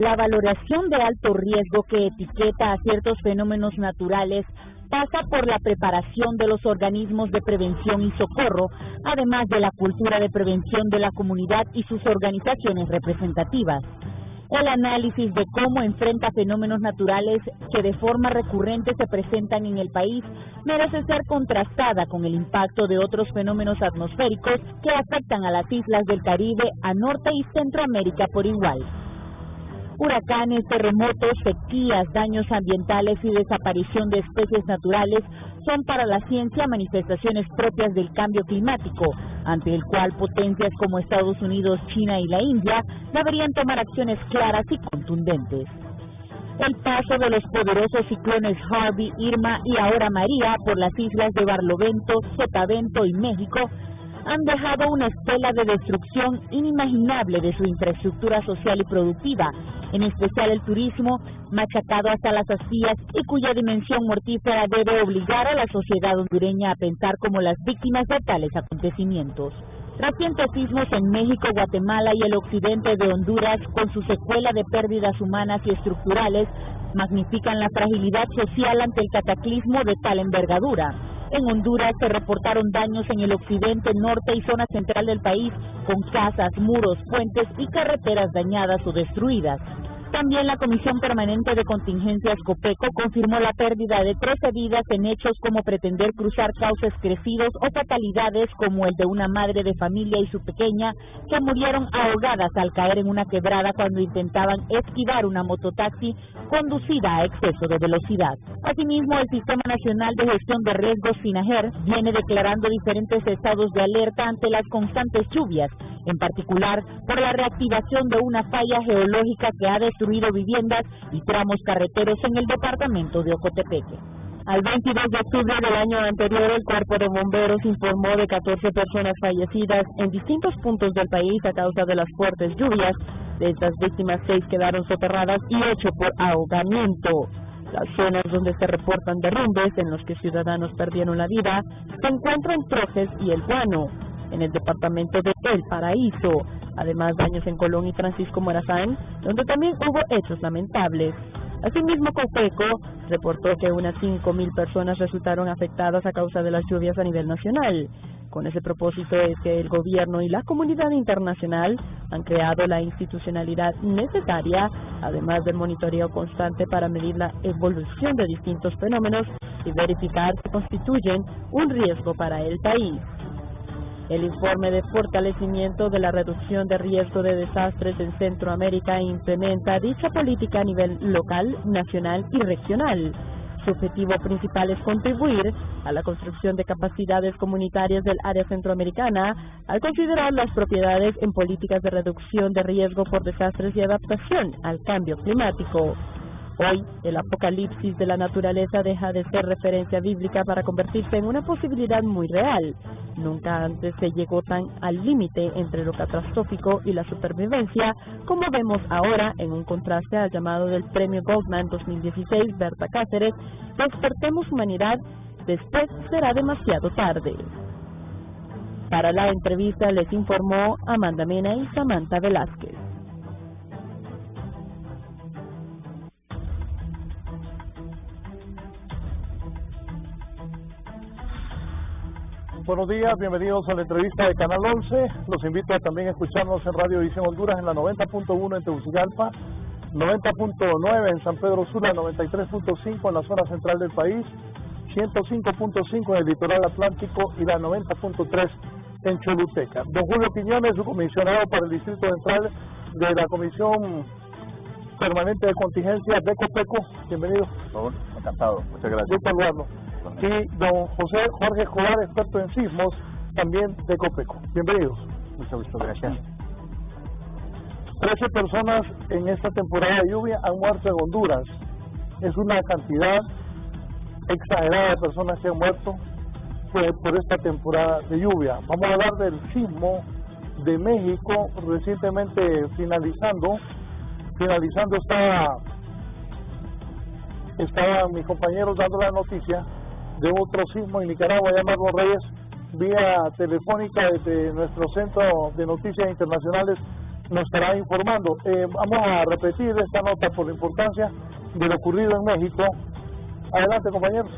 La valoración de alto riesgo que etiqueta a ciertos fenómenos naturales pasa por la preparación de los organismos de prevención y socorro, además de la cultura de prevención de la comunidad y sus organizaciones representativas. El análisis de cómo enfrenta fenómenos naturales que de forma recurrente se presentan en el país merece ser contrastada con el impacto de otros fenómenos atmosféricos que afectan a las islas del Caribe, a Norte y Centroamérica por igual. Huracanes, terremotos, sequías, daños ambientales y desaparición de especies naturales son para la ciencia manifestaciones propias del cambio climático, ante el cual potencias como Estados Unidos, China y la India deberían tomar acciones claras y contundentes. El paso de los poderosos ciclones Harvey, Irma y ahora María por las islas de Barlovento, Sotavento y México han dejado una estela de destrucción inimaginable de su infraestructura social y productiva, en especial el turismo, machacado hasta las astillas y cuya dimensión mortífera debe obligar a la sociedad hondureña a pensar como las víctimas de tales acontecimientos. Recientes sismos en México, Guatemala y el occidente de Honduras, con su secuela de pérdidas humanas y estructurales, magnifican la fragilidad social ante el cataclismo de tal envergadura. En Honduras se reportaron daños en el occidente, norte y zona central del país, con casas, muros, puentes y carreteras dañadas o destruidas. También la Comisión Permanente de Contingencias COPECO confirmó la pérdida de 13 vidas en hechos como pretender cruzar cauces crecidos o fatalidades como el de una madre de familia y su pequeña que murieron ahogadas al caer en una quebrada cuando intentaban esquivar una mototaxi conducida a exceso de velocidad. Asimismo, el Sistema Nacional de Gestión de Riesgos SINAGER viene declarando diferentes estados de alerta ante las constantes lluvias, en particular por la reactivación de una falla geológica que ha destruido viviendas y tramos carreteros en el departamento de Ocotepeque. Al 22 de octubre del año anterior, el Cuerpo de Bomberos informó de 14 personas fallecidas en distintos puntos del país a causa de las fuertes lluvias. De estas víctimas, 6 quedaron soterradas y 8 por ahogamiento. Las zonas donde se reportan derrumbes, en los que ciudadanos perdieron la vida, se encuentran Trojes y El Guano, en el departamento de El Paraíso. Además, daños en Colón y Francisco Morazán, donde también hubo hechos lamentables. Asimismo, COPECO reportó que unas 5.000 personas resultaron afectadas a causa de las lluvias a nivel nacional. Con ese propósito es que el gobierno y la comunidad internacional han creado la institucionalidad necesaria, además del monitoreo constante para medir la evolución de distintos fenómenos y verificar si constituyen un riesgo para el país. El informe de fortalecimiento de la reducción de riesgo de desastres en Centroamérica implementa dicha política a nivel local, nacional y regional. Su objetivo principal es contribuir a la construcción de capacidades comunitarias del área centroamericana al considerar las propiedades en políticas de reducción de riesgo por desastres y adaptación al cambio climático. Hoy, el apocalipsis de la naturaleza deja de ser referencia bíblica para convertirse en una posibilidad muy real. Nunca antes se llegó tan al límite entre lo catastrófico y la supervivencia como vemos ahora en un contraste al llamado del Premio Goldman 2016 Berta Cáceres: Despertemos humanidad, después será demasiado tarde. Para la entrevista les informó Amanda Mena y Samantha Velázquez. Buenos días, bienvenidos a la entrevista de Canal 11. Los invito a también a escucharnos en Radio Visión Honduras en la 90.1 en Tegucigalpa, 90.9 en San Pedro Sula, 93.5 en la zona central del país, 105.5 en el litoral atlántico y la 90.3 en Choluteca. Don Julio Quiñones, su comisionado para el Distrito Central de la Comisión Permanente de Contingencias de COPECO, bienvenido. Por favor, encantado, muchas gracias. Gusto saludarlo. Y don Jorge Escobar, experto en sismos, también de COPECO. Bienvenidos. Mucho gusto, gracias. 13 personas en esta temporada de lluvia han muerto en Honduras. Es una cantidad exagerada de personas que han muerto por esta temporada de lluvia. Vamos a hablar del sismo de México, recientemente finalizando estaban mis compañeros dando la noticia de otro sismo en Nicaragua, llamado Reyes, vía telefónica desde nuestro centro de noticias internacionales nos estará informando. Vamos a repetir esta nota por la importancia de lo ocurrido en México. Adelante, compañero.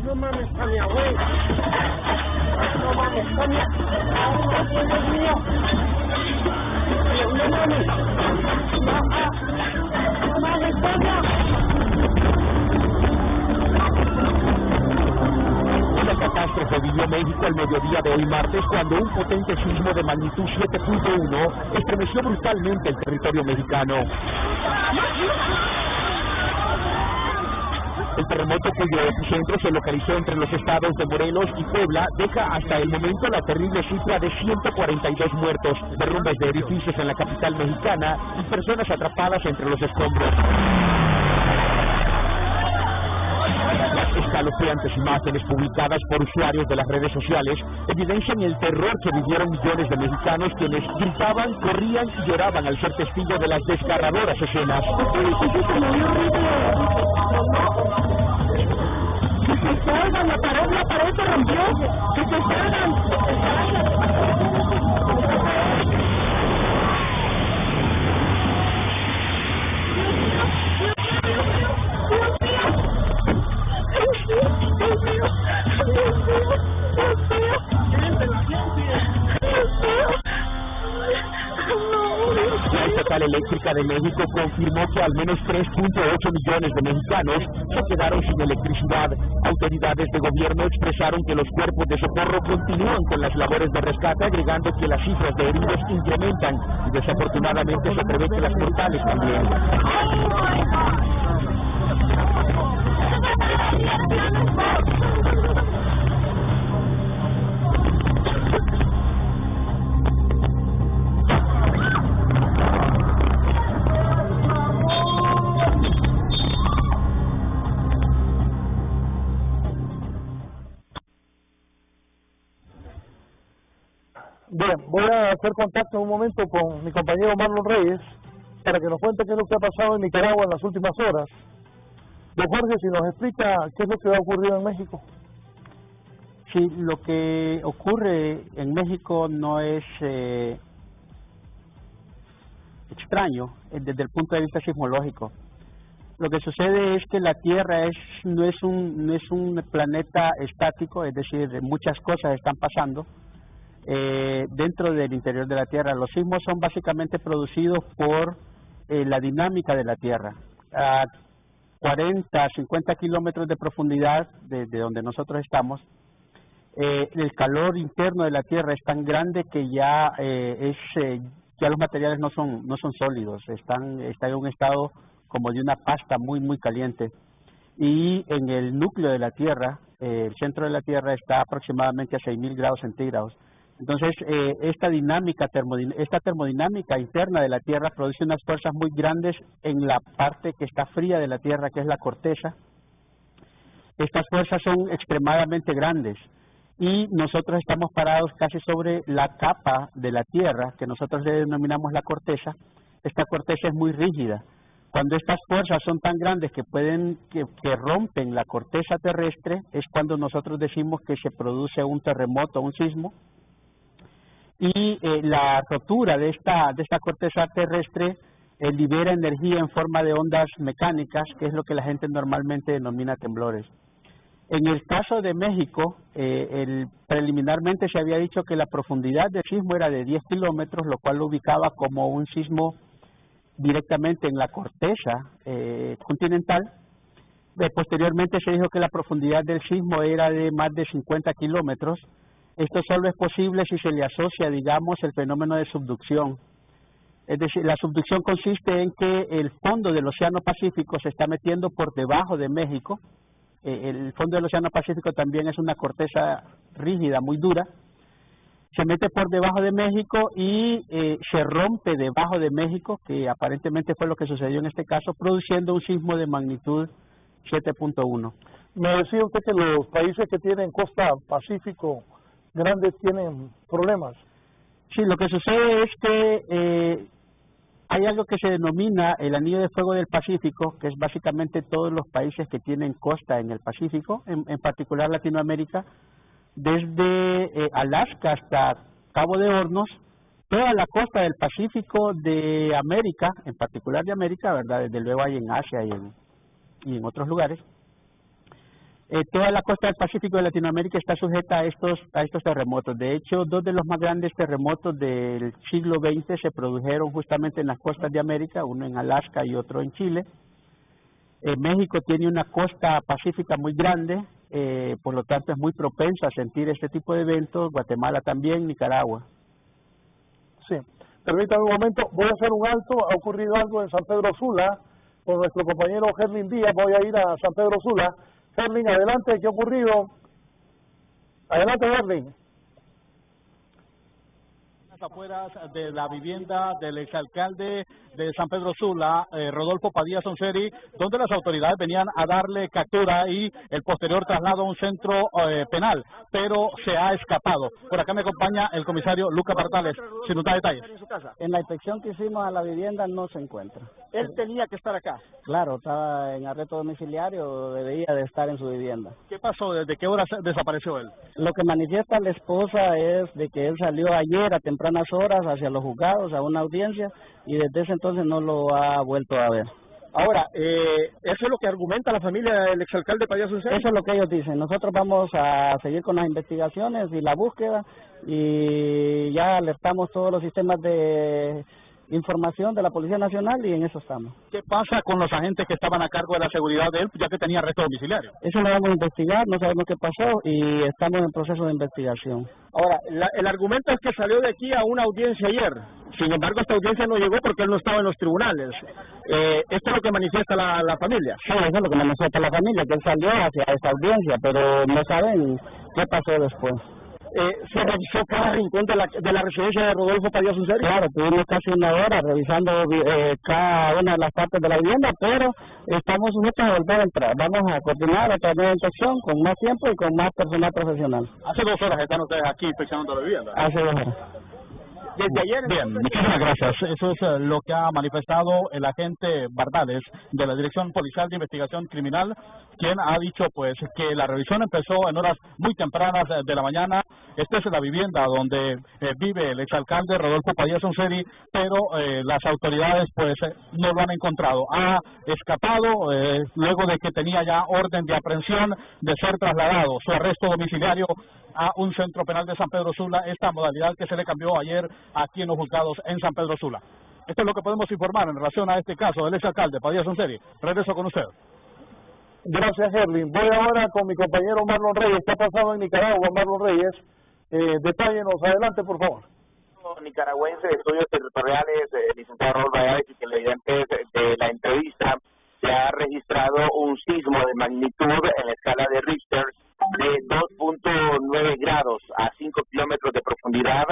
No mames, a mi abuela. No mames, a mi abuela. No mames. No mames, Una catástrofe vivió México el mediodía de hoy martes cuando un potente sismo de magnitud 7.1 estremeció brutalmente el territorio mexicano. El terremoto, cuyo epicentro se localizó entre los estados de Morelos y Puebla, deja hasta el momento la terrible cifra de 142 muertos, derrumbes de edificios en la capital mexicana y personas atrapadas entre los escombros. Las escalofriantes imágenes publicadas por usuarios de las redes sociales evidencian el terror que vivieron millones de mexicanos, quienes gritaban, corrían y lloraban al ser testigos de las desgarradoras escenas. ¡Que se salgan! ¡La pared se rompió! ¡Que se salgan! La Estatal Eléctrica de México confirmó que al menos 3.8 millones de mexicanos se quedaron sin electricidad. Autoridades de gobierno expresaron que los cuerpos de socorro continúan con las labores de rescate, agregando que las cifras de heridos incrementan y desafortunadamente se prevé que las mortales también. Bien, voy a hacer contacto en un momento con mi compañero Marlon Reyes para que nos cuente qué es lo que ha pasado en Nicaragua en las últimas horas. Don Jorge, si nos explica qué es lo que ha ocurrido en México. Sí, lo que ocurre en México no es extraño desde el punto de vista sismológico. Lo que sucede es que la Tierra no es un planeta estático, es decir, muchas cosas están pasando dentro del interior de la Tierra. Los sismos son básicamente producidos por la dinámica de la Tierra. A 40, 50 kilómetros de profundidad desde donde nosotros estamos, el calor interno de la Tierra es tan grande que ya los materiales no son sólidos, están en un estado como de una pasta muy caliente. Y en el núcleo de la Tierra, el centro de la Tierra está aproximadamente a 6.000 grados centígrados. Entonces, esta termodinámica interna de la Tierra produce unas fuerzas muy grandes en la parte que está fría de la Tierra, que es la corteza. Estas fuerzas son extremadamente grandes y nosotros estamos parados casi sobre la capa de la Tierra, que nosotros le denominamos la corteza. Esta corteza es muy rígida. Cuando estas fuerzas son tan grandes que rompen la corteza terrestre, es cuando nosotros decimos que se produce un terremoto, un sismo. Y la rotura de esta corteza terrestre libera energía en forma de ondas mecánicas, que es lo que la gente normalmente denomina temblores. En el caso de México, preliminarmente se había dicho que la profundidad del sismo era de 10 kilómetros, lo cual lo ubicaba como un sismo directamente en la corteza continental. Posteriormente se dijo que la profundidad del sismo era de más de 50 kilómetros. Esto solo es posible si se le asocia, digamos, el fenómeno de subducción. Es decir, la subducción consiste en que el fondo del Océano Pacífico se está metiendo por debajo de México. El fondo del Océano Pacífico también es una corteza rígida, muy dura. Se mete por debajo de México y se rompe debajo de México, que aparentemente fue lo que sucedió en este caso, produciendo un sismo de magnitud 7.1. Me decía usted que los países que tienen costa Pacífico grandes tienen problemas. Sí, lo que sucede es que hay algo que se denomina el Anillo de Fuego del Pacífico, que es básicamente todos los países que tienen costa en el Pacífico, en particular Latinoamérica, desde Alaska hasta Cabo de Hornos, toda la costa del Pacífico de América, en particular de América, ¿verdad? Desde luego hay en Asia y en otros lugares. Toda la costa del Pacífico de Latinoamérica está sujeta a estos terremotos. De hecho, dos de los más grandes terremotos del siglo XX se produjeron justamente en las costas de América, uno en Alaska y otro en Chile. México tiene una costa pacífica muy grande, por lo tanto es muy propensa a sentir este tipo de eventos. Guatemala también, Nicaragua. Sí, permítame un momento, voy a hacer un alto. Ha ocurrido algo en San Pedro Sula con nuestro compañero Gerlin Díaz. Voy a ir a San Pedro Sula. Gerlin, adelante, ¿qué ha ocurrido? Adelante, Gerlin. Afuera de la vivienda del exalcalde de San Pedro Sula, Rodolfo Padilla Sonseri, donde las autoridades venían a darle captura y el posterior traslado a un centro penal, pero se ha escapado. Por acá me acompaña el comisario Luca Bartales, sin dar detalles. En la inspección que hicimos a la vivienda no se encuentra. ¿Él tenía que estar acá? Claro, estaba en arresto domiciliario, debería de estar en su vivienda. ¿Qué pasó? ¿Desde qué hora desapareció él? Lo que manifiesta la esposa es de que él salió ayer a tempranas horas hacia los juzgados, a una audiencia, y desde ese entonces no lo ha vuelto a ver. Ahora, ¿eso es lo que argumenta la familia del exalcalde Padilla Sonseri? Eso es lo que ellos dicen. Nosotros vamos a seguir con las investigaciones y la búsqueda, y ya alertamos todos los sistemas de información de la Policía Nacional y en eso estamos. ¿Qué pasa con los agentes que estaban a cargo de la seguridad de él, ya que tenía arresto domiciliario? Eso lo vamos a investigar, no sabemos qué pasó y estamos en proceso de investigación. Ahora, el argumento es que salió de aquí a una audiencia ayer. Sin embargo, esta audiencia no llegó porque él no estaba en los tribunales. ¿Esto es lo que manifiesta la familia? Sí, eso es lo que manifiesta la familia, que él salió hacia esta audiencia, pero no saben qué pasó después. ¿Se revisó cada rincón de la residencia de Rodolfo Padilla Sonseri? Claro, tuvimos casi una hora revisando cada una de las partes de la vivienda, pero estamos sujetos a volver a entrar. Vamos a coordinar otra nueva inspección con más tiempo y con más personal profesional. Hace 2 horas están ustedes aquí inspeccionando la vivienda. Hace 2 horas. Desde ayer. Bien, muchísimas gracias. Eso es lo que ha manifestado el agente Bardales de la Dirección Policial de Investigación Criminal, quien ha dicho pues que la revisión empezó en horas muy tempranas de la mañana. Esta es la vivienda donde vive el exalcalde Rodolfo Padilla Sonseri, pero las autoridades pues no lo han encontrado. Ha escapado luego de que tenía ya orden de aprehensión de ser trasladado. Su arresto domiciliario a un centro penal de San Pedro Sula, esta modalidad que se le cambió ayer aquí en los juzgados en San Pedro Sula. Esto es lo que podemos informar en relación a este caso del exalcalde Padilla Sonseri. Regreso con usted. Gracias, Gerlin. Voy ahora con mi compañero Marlon Reyes. ¿Qué ha pasado en Nicaragua, Marlon Reyes? Detállenos, adelante, por favor. Nicaragüense de Estudios Territoriales, licenciado Raúl Valladares, y televidentes de la entrevista, se ha registrado un sismo de magnitud en la escala de Richter de 2.9 grados a 5 kilómetros de profundidad,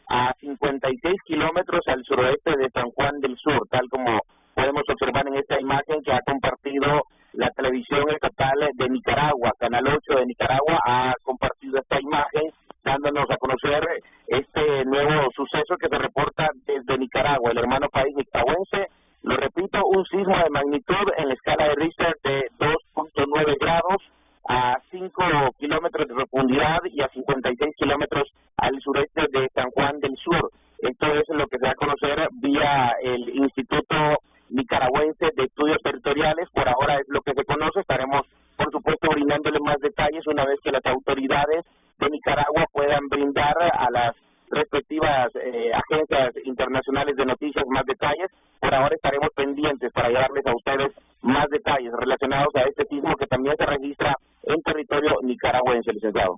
a 56 kilómetros al suroeste de San Juan del Sur, tal como podemos observar en esta imagen que ha compartido la televisión estatal de Nicaragua. Canal 8 de Nicaragua ha compartido esta imagen, dándonos a conocer este nuevo suceso que se reporta desde Nicaragua, el hermano país nicaragüense. Lo repito, un sismo de magnitud en la escala de Richter de 2.9 grados a 5 kilómetros de profundidad y a 56 kilómetros al sureste de San Juan del Sur. Esto es lo que se da a conocer vía el Instituto Nicaragüense de Estudios Territoriales. Por ahora es lo que se conoce. Estaremos, por supuesto, brindándole más detalles una vez que las autoridades de Nicaragua puedan brindar a las respectivas agencias internacionales de noticias más detalles. Por ahora estaremos pendientes para llevarles a ustedes más detalles relacionados a este sismo que también se registra en territorio nicaragüense, licenciado.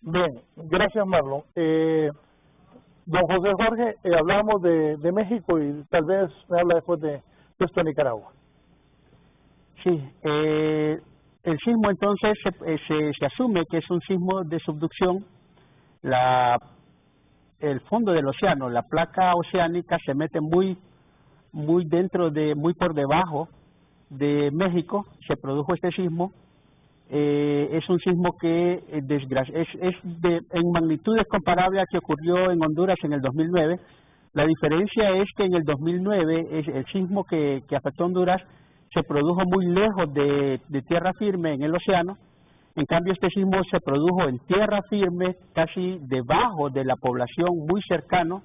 Bien, gracias, Marlon. Don José Jorge, hablamos de México y tal vez me habla después de esto de Nicaragua. Sí, el sismo entonces se asume que es un sismo de subducción. El fondo del océano, la placa oceánica se mete muy por debajo de México. Se produjo este sismo. Es un sismo que en magnitudes comparables a que ocurrió en Honduras en el 2009. La diferencia es que en el 2009 el sismo que afectó a Honduras se produjo muy lejos de tierra firme en el océano. En cambio, este sismo se produjo en tierra firme, casi debajo de la población, muy cercano.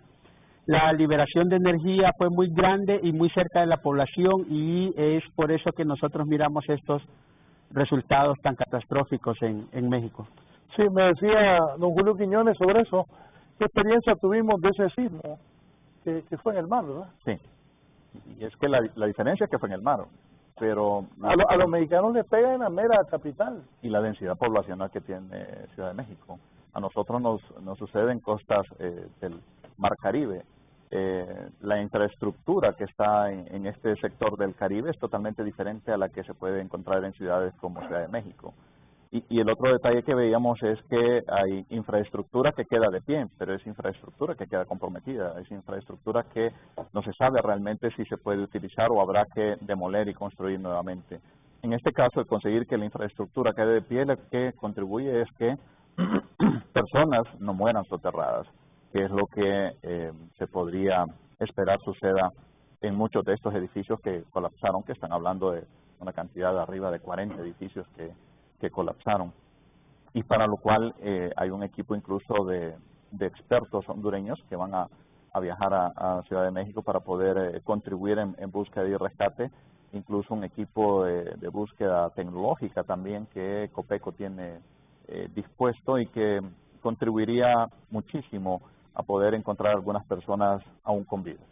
La liberación de energía fue muy grande y muy cerca de la población, y es por eso que nosotros miramos estos resultados tan catastróficos en México. Sí, me decía don Julio Quiñones sobre eso. ¿Qué experiencia tuvimos de ese sismo que fue en el mar, verdad? Sí, y es que la diferencia es que fue en el mar, pero a los mexicanos les pega en la mera capital. Y la densidad poblacional que tiene Ciudad de México. A nosotros nos sucede en costas del Mar Caribe. La infraestructura que está en este sector del Caribe es totalmente diferente a la que se puede encontrar en ciudades como Ciudad de México. Y el otro detalle que veíamos es que hay infraestructura que queda de pie, pero es infraestructura que queda comprometida, es infraestructura que no se sabe realmente si se puede utilizar o habrá que demoler y construir nuevamente. En este caso, el conseguir que la infraestructura quede de pie, lo que contribuye es que personas no mueran soterradas, que es lo que se podría esperar suceda en muchos de estos edificios que colapsaron, que están hablando de una cantidad de arriba de 40 edificios que colapsaron, y para lo cual hay un equipo incluso de expertos hondureños que van a viajar a Ciudad de México para poder contribuir en búsqueda y rescate, incluso un equipo de búsqueda tecnológica también que Copeco tiene dispuesto y que contribuiría muchísimo a poder encontrar algunas personas aún con vida.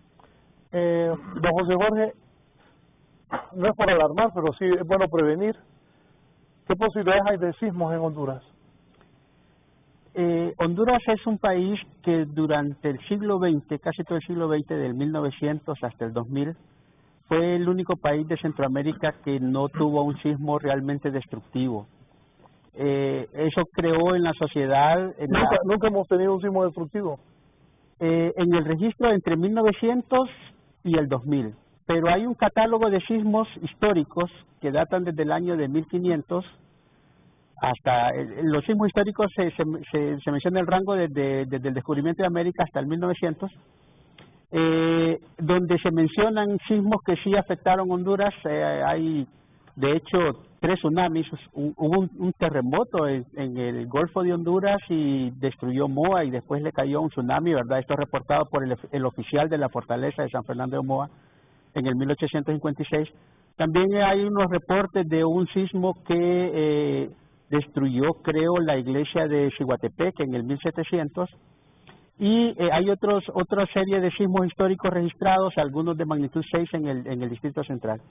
Don José Jorge, no es para alarmar, pero sí es bueno prevenir. ¿Qué posibilidades hay de sismos en Honduras? Honduras es un país que durante el siglo XX, casi todo el siglo XX, del 1900 hasta el 2000, fue el único país de Centroamérica que no tuvo un sismo realmente destructivo. Eso creó en la sociedad... ¿Nunca hemos tenido un sismo destructivo? En el registro entre 1900 y el 2000. Pero hay un catálogo de sismos históricos que datan desde el año de 1500 hasta... los sismos históricos se menciona el rango desde el descubrimiento de América hasta el 1900, donde se mencionan sismos que sí afectaron Honduras. Hay, de hecho, 3 tsunamis. Hubo un terremoto en el Golfo de Honduras y destruyó Moa, y después le cayó un tsunami, ¿verdad? Esto es reportado por el oficial de la fortaleza de San Fernando de Moa en el 1856. También hay unos reportes de un sismo que destruyó, creo, la iglesia de Ciguatepec en el 1700, y hay otra serie de sismos históricos registrados, algunos de magnitud 6 en el Distrito Central.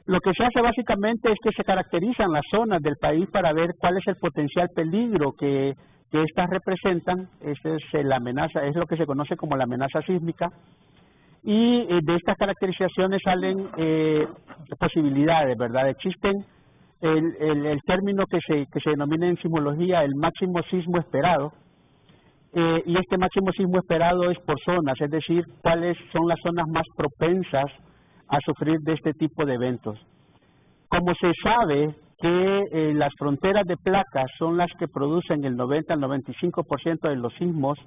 Lo que se hace básicamente es que se caracterizan las zonas del país para ver cuál es el potencial peligro que estas representan. Esa es la amenaza, es lo que se conoce como la amenaza sísmica. Y de estas caracterizaciones salen posibilidades, ¿verdad? Existen el término que se denomina en sismología el máximo sismo esperado, y este máximo sismo esperado es por zonas, es decir, cuáles son las zonas más propensas a sufrir de este tipo de eventos. Como se sabe que las fronteras de placas son las que producen el 90 al 95% de los sismos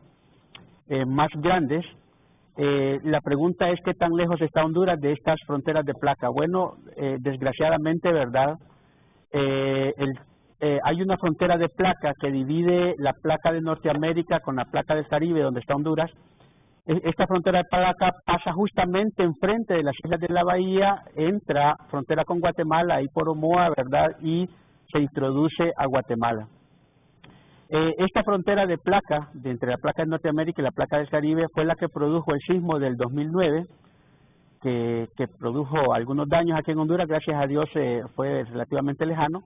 más grandes, la pregunta es qué tan lejos está Honduras de estas fronteras de placa. Bueno, desgraciadamente, ¿verdad? Hay una frontera de placa que divide la placa de Norteamérica con la placa del Caribe, donde está Honduras. Esta frontera de placa pasa justamente enfrente de las islas de la bahía, entra frontera con Guatemala, ahí por Omoa, ¿verdad? Y se introduce a Guatemala. Esta frontera de placa, entre la placa de Norteamérica y la placa del Caribe, fue la que produjo el sismo del 2009, que produjo algunos daños aquí en Honduras. Gracias a Dios fue relativamente lejano,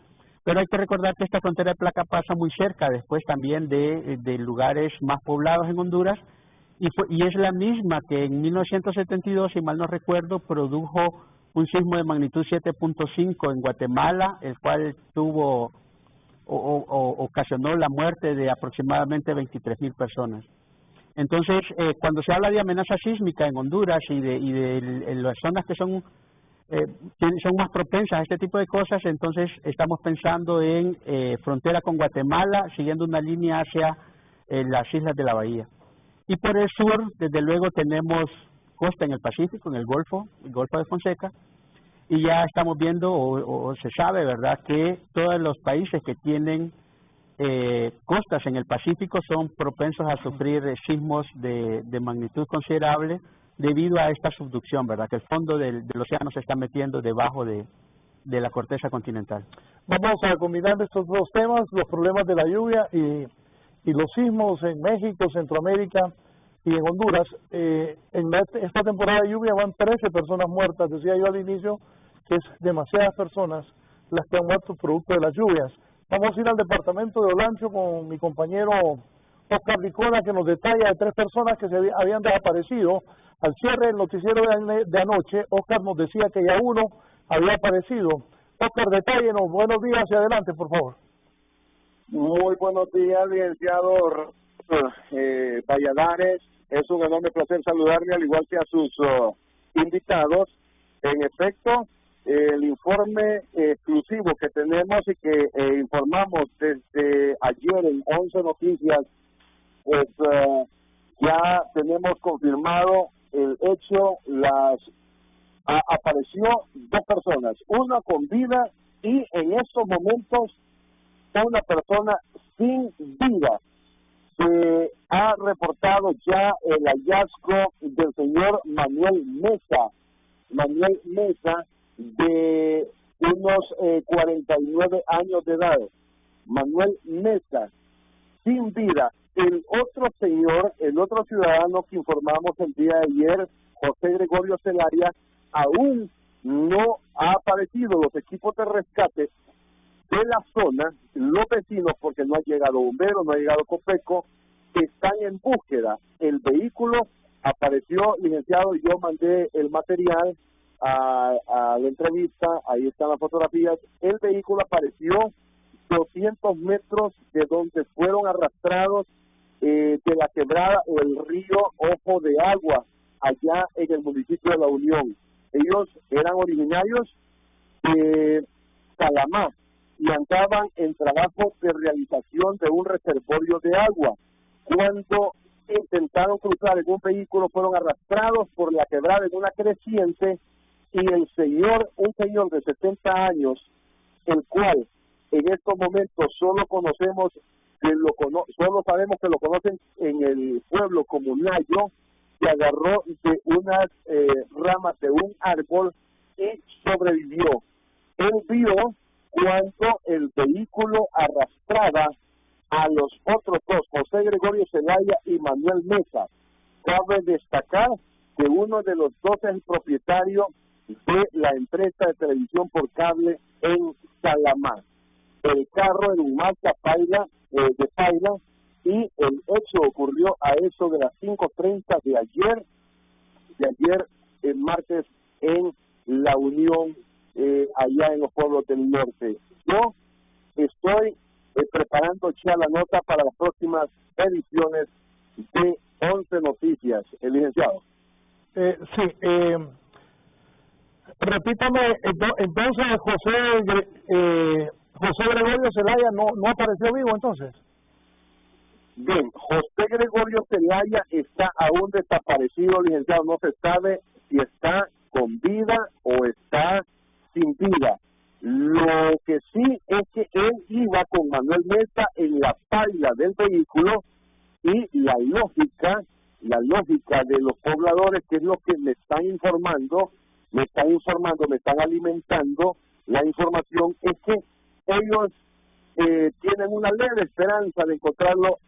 pero hay que recordar que esta frontera de placa pasa muy cerca después también de lugares más poblados en Honduras, y es la misma que en 1972, si mal no recuerdo, produjo un sismo de magnitud 7.5 en Guatemala, el cual tuvo ocasionó la muerte de aproximadamente 23,000 personas. Entonces, cuando se habla de amenaza sísmica en Honduras y de las zonas que son más propensas a este tipo de cosas, entonces estamos pensando en frontera con Guatemala, siguiendo una línea hacia las islas de la bahía. Y por el sur, desde luego, tenemos costa en el Pacífico, en el Golfo de Fonseca, y ya estamos viendo o se sabe, ¿verdad?, que todos los países que tienen costas en el Pacífico son propensos a sufrir sismos de magnitud considerable debido a esta subducción, ¿verdad?, que el fondo del océano se está metiendo debajo de la corteza continental. Vamos a combinar estos dos temas, los problemas de la lluvia y los sismos en México, Centroamérica y en Honduras. En esta temporada de lluvia van 13 personas muertas, decía yo al inicio, que es demasiadas personas las que han muerto producto de las lluvias. Vamos a ir al departamento de Olancho con mi compañero Oscar Licona, que nos detalla de 3 personas que se habían desaparecido. Al cierre del noticiero de anoche, Oscar nos decía que ya uno había aparecido. Oscar, detállenos. Buenos días, hacia adelante, por favor. Muy buenos días, licenciado Valladares. Es un enorme placer saludarle, al igual que a sus invitados. En efecto, el informe exclusivo que tenemos y que informamos desde ayer en 11 Noticias, pues ya tenemos confirmado el hecho. Apareció 2 personas, una con vida y en estos momentos una persona sin vida. Se ha reportado ya el hallazgo del señor Manuel Mesa, de unos 49 años de edad. Manuel Mesa, sin vida. El otro señor, el otro ciudadano que informamos el día de ayer, José Gregorio Zelaya, aún no ha aparecido. Los equipos de rescate de la zona, los vecinos, porque no ha llegado bombero, no ha llegado Copeco, están en búsqueda. El vehículo apareció, licenciado, yo mandé el material a la entrevista, ahí están las fotografías. El vehículo apareció 200 metros de donde fueron arrastrados de la quebrada o el río Ojo de Agua, allá en el municipio de La Unión. Ellos eran originarios de Salamá y andaban en trabajo de realización de un reservorio de agua. Cuando intentaron cruzar en un vehículo, fueron arrastrados por la quebrada en una creciente, y un señor de 70 años, el cual en estos momentos solo sabemos que lo conocen en el pueblo como Nayo, se agarró de unas ramas de un árbol y sobrevivió. Él vio cuando el vehículo arrastraba a los otros 2, José Gregorio Zelaya y Manuel Mesa. Cabe destacar que uno de los 2 es el propietario de la empresa de televisión por cable en Salamá. El carro en un Mazda Paila, de Paila, y el hecho ocurrió a eso de las 5:30 de ayer, martes, en La Unión, allá en los pueblos del norte. Yo estoy preparando ya la nota para las próximas ediciones de 11 Noticias, el licenciado. Repítame, entonces José Gregorio Zelaya no apareció vivo, entonces. Bien, José Gregorio Zelaya está aún desaparecido, licenciado. No se sabe si está con vida o está sin vida. Lo que sí es que él iba con Manuel Mesa en la paila del vehículo, y la lógica de los pobladores, que es lo que me están informando, me están alimentando la información, es que ellos tienen una leve esperanza de encontrarlo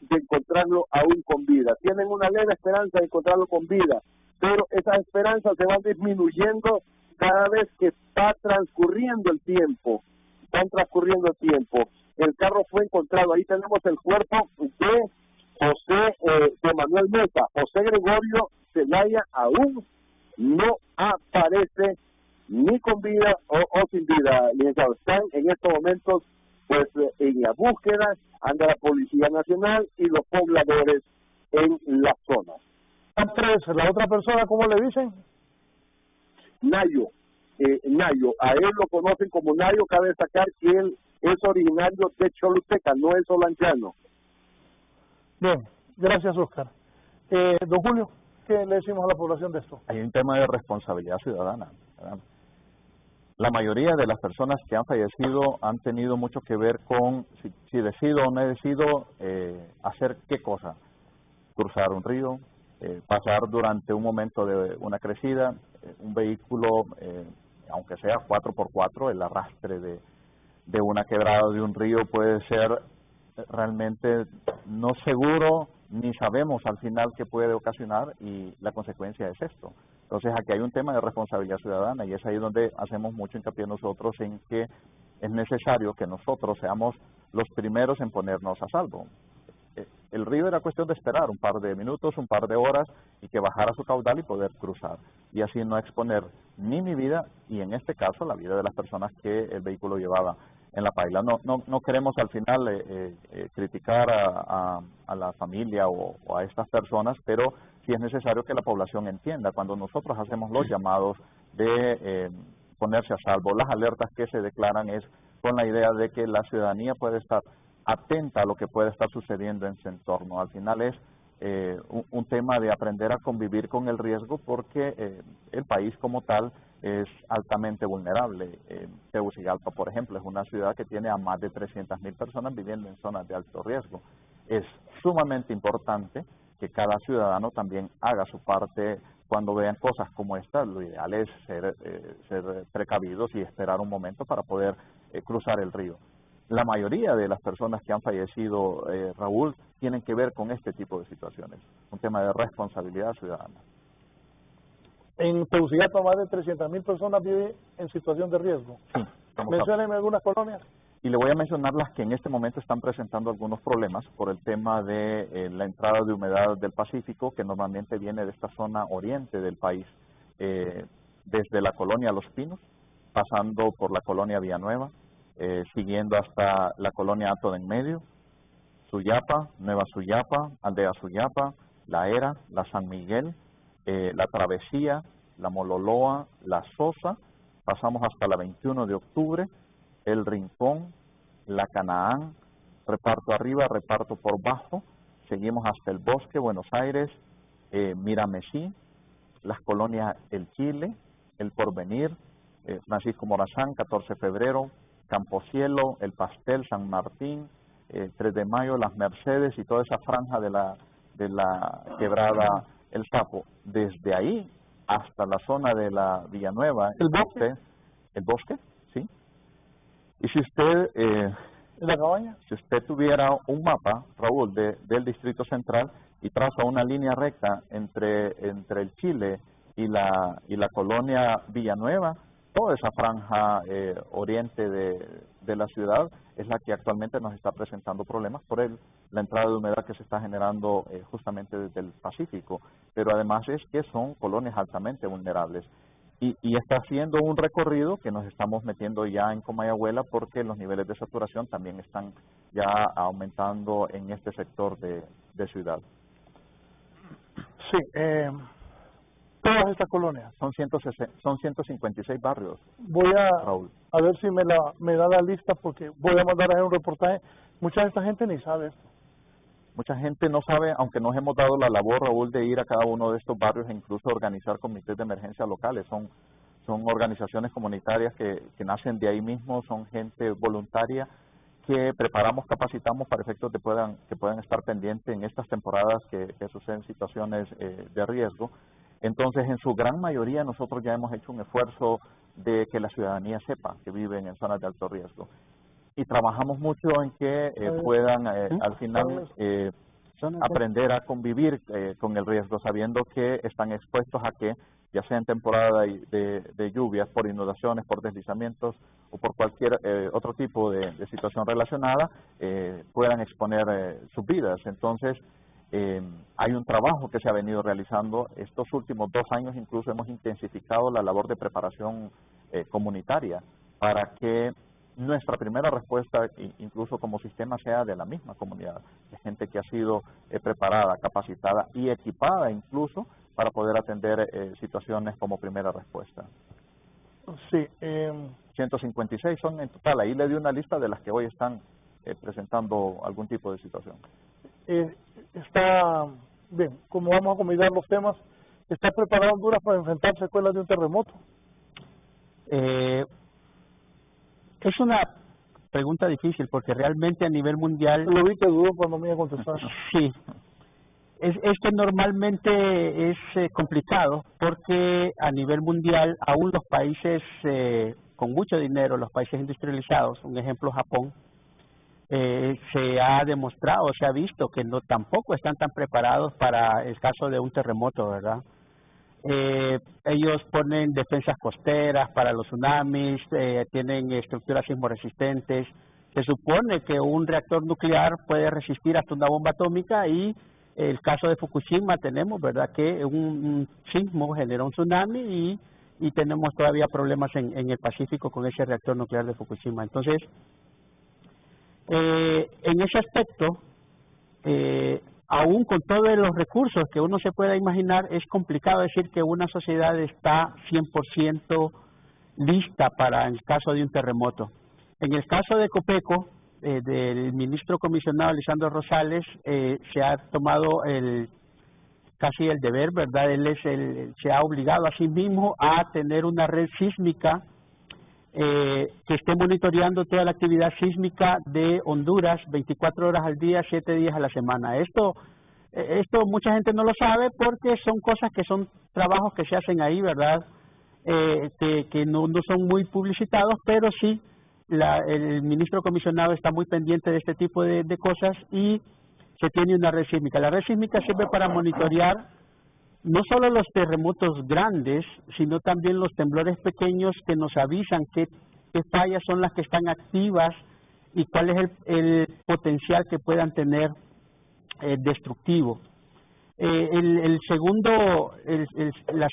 aún con vida. Tienen una leve esperanza de encontrarlo con vida, pero esas esperanzas se van disminuyendo cada vez que está transcurriendo el tiempo. El carro fue encontrado. Ahí tenemos el cuerpo de Manuel Mesa. José Gregorio Zelaya aún no aparece ni con vida o sin vida, licenciado. Están en estos momentos pues en la búsqueda, anda la Policía Nacional y los pobladores en la zona. ¿La otra persona cómo le dicen? Nayo, a él lo conocen como Nayo. Cabe destacar que él es originario de Choluteca, no es olanchano. Bien, gracias, Oscar. Don Julio, ¿qué le decimos a la población de esto? Hay un tema de responsabilidad ciudadana, ¿verdad? la mayoría de las personas que han fallecido han tenido mucho que ver con si decido o no decido hacer qué cosa. Cruzar un río, pasar durante un momento de una crecida, un vehículo, aunque sea 4x4, el arrastre de una quebrada de un río puede ser realmente no seguro, ni sabemos al final qué puede ocasionar, y la consecuencia es esto. Entonces aquí hay un tema de responsabilidad ciudadana, y es ahí donde hacemos mucho hincapié nosotros en que es necesario que nosotros seamos los primeros en ponernos a salvo. El río era cuestión de esperar un par de minutos, un par de horas, y que bajara su caudal y poder cruzar, y así no exponer ni mi vida, y en este caso la vida de las personas que el vehículo llevaba en la paila. No queremos al final criticar a la familia o a estas personas, pero sí es necesario que la población entienda cuando nosotros hacemos los llamados de ponerse a salvo. Las alertas que se declaran es con la idea de que la ciudadanía puede estar atenta a lo que puede estar sucediendo en su entorno. Al final es un tema de aprender a convivir con el riesgo, porque el país como tal es altamente vulnerable. Tegucigalpa, por ejemplo, es una ciudad que tiene a más de 300.000 personas viviendo en zonas de alto riesgo. Es sumamente importante que cada ciudadano también haga su parte cuando vean cosas como esta. Lo ideal es ser precavidos y esperar un momento para poder cruzar el río. La mayoría de las personas que han fallecido, Raúl, tienen que ver con este tipo de situaciones, un tema de responsabilidad ciudadana. En Tegucigalpa más de 300.000 personas viven en situación de riesgo. Sí. Menciónenme algunas colonias. Y le voy a mencionar las que en este momento están presentando algunos problemas por el tema de la entrada de humedad del Pacífico, que normalmente viene de esta zona oriente del país, desde la colonia Los Pinos, pasando por la colonia Villanueva, siguiendo hasta la colonia Hato de en Medio, Suyapa, Nueva Suyapa, Aldea Suyapa, La Era, la San Miguel, la Travesía, la Mololoa, la Sosa, pasamos hasta la 21 de octubre, el Rincón, la Canaán, reparto arriba, reparto por bajo, seguimos hasta el Bosque, Buenos Aires, Miramesí, las colonias El Chile, El Porvenir, Francisco Morazán, 14 de febrero, Camposielo, El Pastel, San Martín, 3 de Mayo, Las Mercedes y toda esa franja de la quebrada El Sapo. Desde ahí hasta la zona de la Villanueva, el bosque, sí. Y si usted, ¿la cabaña? Si usted tuviera un mapa, Raúl, del Distrito Central y traza una línea recta entre el Chile y la colonia Villanueva, toda esa franja oriente de la ciudad es la que actualmente nos está presentando problemas por la entrada de humedad que se está generando justamente desde el Pacífico, pero además es que son colonias altamente vulnerables. Y está haciendo un recorrido que nos estamos metiendo ya en Comayagüela, porque los niveles de saturación también están ya aumentando en este sector de ciudad. Sí, todas estas colonias. Son 156 barrios. Voy Raúl, a ver si me da la lista, porque voy a mandar a hacer un reportaje. Mucha de esta gente ni sabe esto. Mucha gente no sabe, aunque nos hemos dado la labor, Raúl, de ir a cada uno de estos barrios e incluso organizar comités de emergencia locales. Son organizaciones comunitarias que nacen de ahí mismo, son gente voluntaria que preparamos, capacitamos para efectos que puedan estar pendientes en estas temporadas que suceden situaciones de riesgo. Entonces, en su gran mayoría, nosotros ya hemos hecho un esfuerzo de que la ciudadanía sepa que viven en zonas de alto riesgo. Y trabajamos mucho en que puedan al final aprender a convivir con el riesgo, sabiendo que están expuestos a que, ya sea en temporada de lluvias, por inundaciones, por deslizamientos o por cualquier otro tipo de situación relacionada, puedan exponer sus vidas. Entonces, hay un trabajo que se ha venido realizando estos últimos 2 años. Incluso hemos intensificado la labor de preparación comunitaria para que nuestra primera respuesta, incluso como sistema, sea de la misma comunidad, de gente que ha sido preparada, capacitada y equipada incluso para poder atender situaciones como primera respuesta. Sí. 156 son en total. Ahí le di una lista de las que hoy están presentando algún tipo de situación. Está bien, como vamos a combinar los temas, ¿está preparado Honduras para enfrentar secuelas de un terremoto? Es una pregunta difícil porque realmente a nivel mundial... Lo vi que dudó cuando me iba a contestar. Sí. Es que normalmente es complicado porque a nivel mundial aún los países con mucho dinero, los países industrializados, un ejemplo Japón, se ha demostrado, se ha visto que no tampoco están tan preparados para el caso de un terremoto, ¿verdad? Ellos ponen defensas costeras para los tsunamis, tienen estructuras sismoresistentes. Se supone que un reactor nuclear puede resistir hasta una bomba atómica y el caso de Fukushima tenemos, ¿verdad?, que un sismo generó un tsunami y tenemos todavía problemas en el Pacífico con ese reactor nuclear de Fukushima. Entonces, en ese aspecto, aún con todos los recursos que uno se pueda imaginar, es complicado decir que una sociedad está 100% lista para el caso de un terremoto. En el caso de Copeco, del ministro comisionado Lisandro Rosales, se ha tomado casi el deber, ¿verdad? Se ha obligado a sí mismo a tener una red sísmica que esté monitoreando toda la actividad sísmica de Honduras 24 horas al día, 7 días a la semana. Esto mucha gente no lo sabe porque son cosas que son trabajos que se hacen ahí, ¿verdad? Que no son muy publicitados, pero sí el ministro comisionado está muy pendiente de este tipo de cosas y se tiene una red sísmica. La red sísmica sirve para monitorear no solo los terremotos grandes, sino también los temblores pequeños que nos avisan qué fallas son las que están activas y cuál es el potencial que puedan tener destructivo. La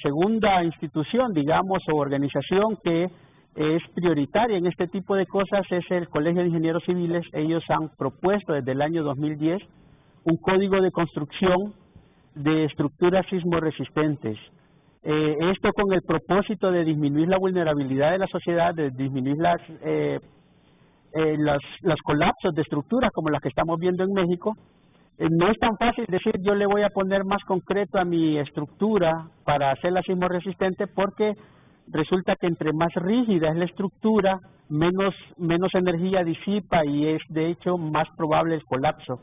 segunda institución, digamos, o organización que es prioritaria en este tipo de cosas es el Colegio de Ingenieros Civiles. Ellos han propuesto desde el año 2010 un código de construcción de estructuras sismoresistentes. Esto con el propósito de disminuir la vulnerabilidad de la sociedad, de disminuir los colapsos de estructuras como las que estamos viendo en México. No es tan fácil decir yo le voy a poner más concreto a mi estructura para hacerla sismoresistente porque resulta que entre más rígida es la estructura, menos energía disipa y es de hecho más probable el colapso.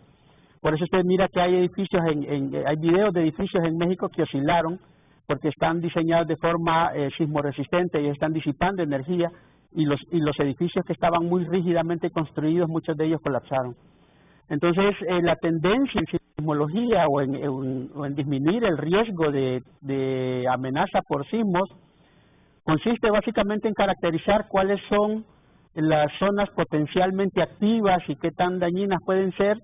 Por eso usted mira que hay edificios, hay videos de edificios en México que oscilaron porque están diseñados de forma sismoresistente y están disipando energía y los edificios que estaban muy rígidamente construidos, muchos de ellos colapsaron. Entonces, la tendencia en sismología o en disminuir el riesgo de amenaza por sismos consiste básicamente en caracterizar cuáles son las zonas potencialmente activas y qué tan dañinas pueden ser,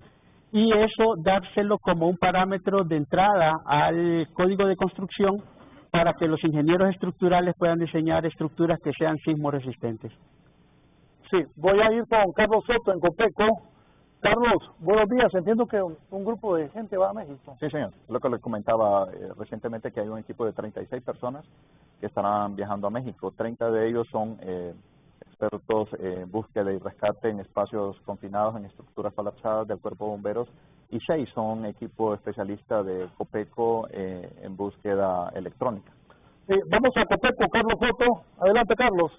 y eso dárselo como un parámetro de entrada al código de construcción para que los ingenieros estructurales puedan diseñar estructuras que sean sismoresistentes. Sí, voy a ir con Carlos Soto en Copeco. Carlos, buenos días. Entiendo que un grupo de gente va a México. Sí, señor. Lo que les comentaba recientemente, que hay un equipo de 36 personas que estarán viajando a México. 30 de ellos son expertos en búsqueda y rescate en espacios confinados, en estructuras colapsadas del Cuerpo de Bomberos, y 6 son equipo especialista de Copeco en búsqueda electrónica. Vamos a Copeco, Carlos Soto. Adelante, Carlos.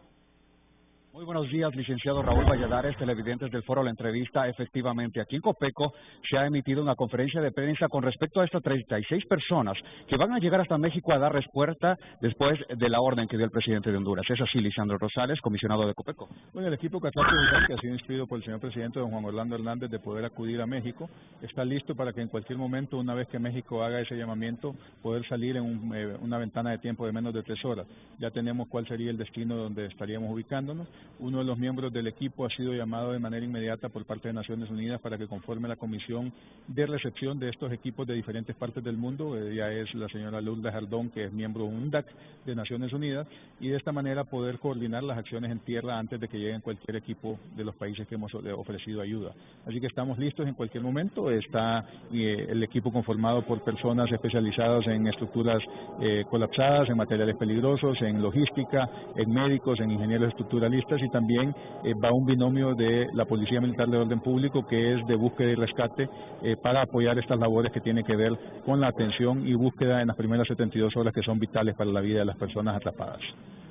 Muy buenos días, licenciado Raúl Valladares, televidentes del foro La Entrevista. Efectivamente, aquí en Copeco se ha emitido una conferencia de prensa con respecto a estas 36 personas que van a llegar hasta México a dar respuesta después de la orden que dio el presidente de Honduras. Es así, Lisandro Rosales, comisionado de Copeco. Bueno, el equipo que ha sido instruido por el señor presidente, don Juan Orlando Hernández, de poder acudir a México, está listo para que en cualquier momento, una vez que México haga ese llamamiento, poder salir en una ventana de tiempo de menos de 3 horas. Ya tenemos cuál sería el destino donde estaríamos ubicándonos. Uno de los miembros del equipo ha sido llamado de manera inmediata por parte de Naciones Unidas para que conforme la comisión de recepción de estos equipos de diferentes partes del mundo. Ella es la señora Lourdes Jardón, que es miembro UNDAC de Naciones Unidas, y de esta manera poder coordinar las acciones en tierra antes de que lleguen cualquier equipo de los países que hemos ofrecido ayuda. Así que estamos listos en cualquier momento. Está el equipo conformado por personas especializadas en estructuras colapsadas, en materiales peligrosos, en logística, en médicos, en ingenieros estructuralistas, y también va un binomio de la Policía Militar de Orden Público, que es de búsqueda y rescate, para apoyar estas labores que tienen que ver con la atención y búsqueda en las primeras 72 horas, que son vitales para la vida de las personas atrapadas.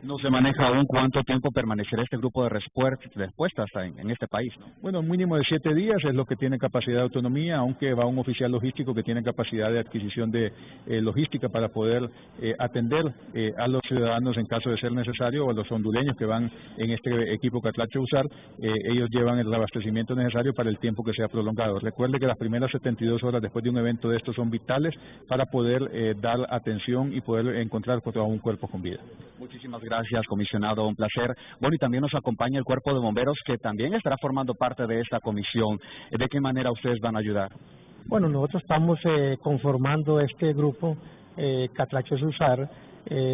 No se maneja aún cuánto tiempo permanecerá este grupo de respuestas en este país, ¿no? Bueno, un mínimo de 7 días es lo que tiene capacidad de autonomía, aunque va un oficial logístico que tiene capacidad de adquisición de logística para poder atender a los ciudadanos en caso de ser necesario, o a los hondureños que van en este equipo Catracho Usar, ellos llevan el abastecimiento necesario para el tiempo que sea prolongado. Recuerde que las primeras 72 horas después de un evento de estos son vitales para poder dar atención y poder encontrar a un cuerpo con vida. Muchísimas gracias, comisionado, un placer. Bueno, y también nos acompaña el Cuerpo de Bomberos, que también estará formando parte de esta comisión. ¿De qué manera ustedes van a ayudar? Bueno, nosotros estamos conformando este grupo, Catracho Usar,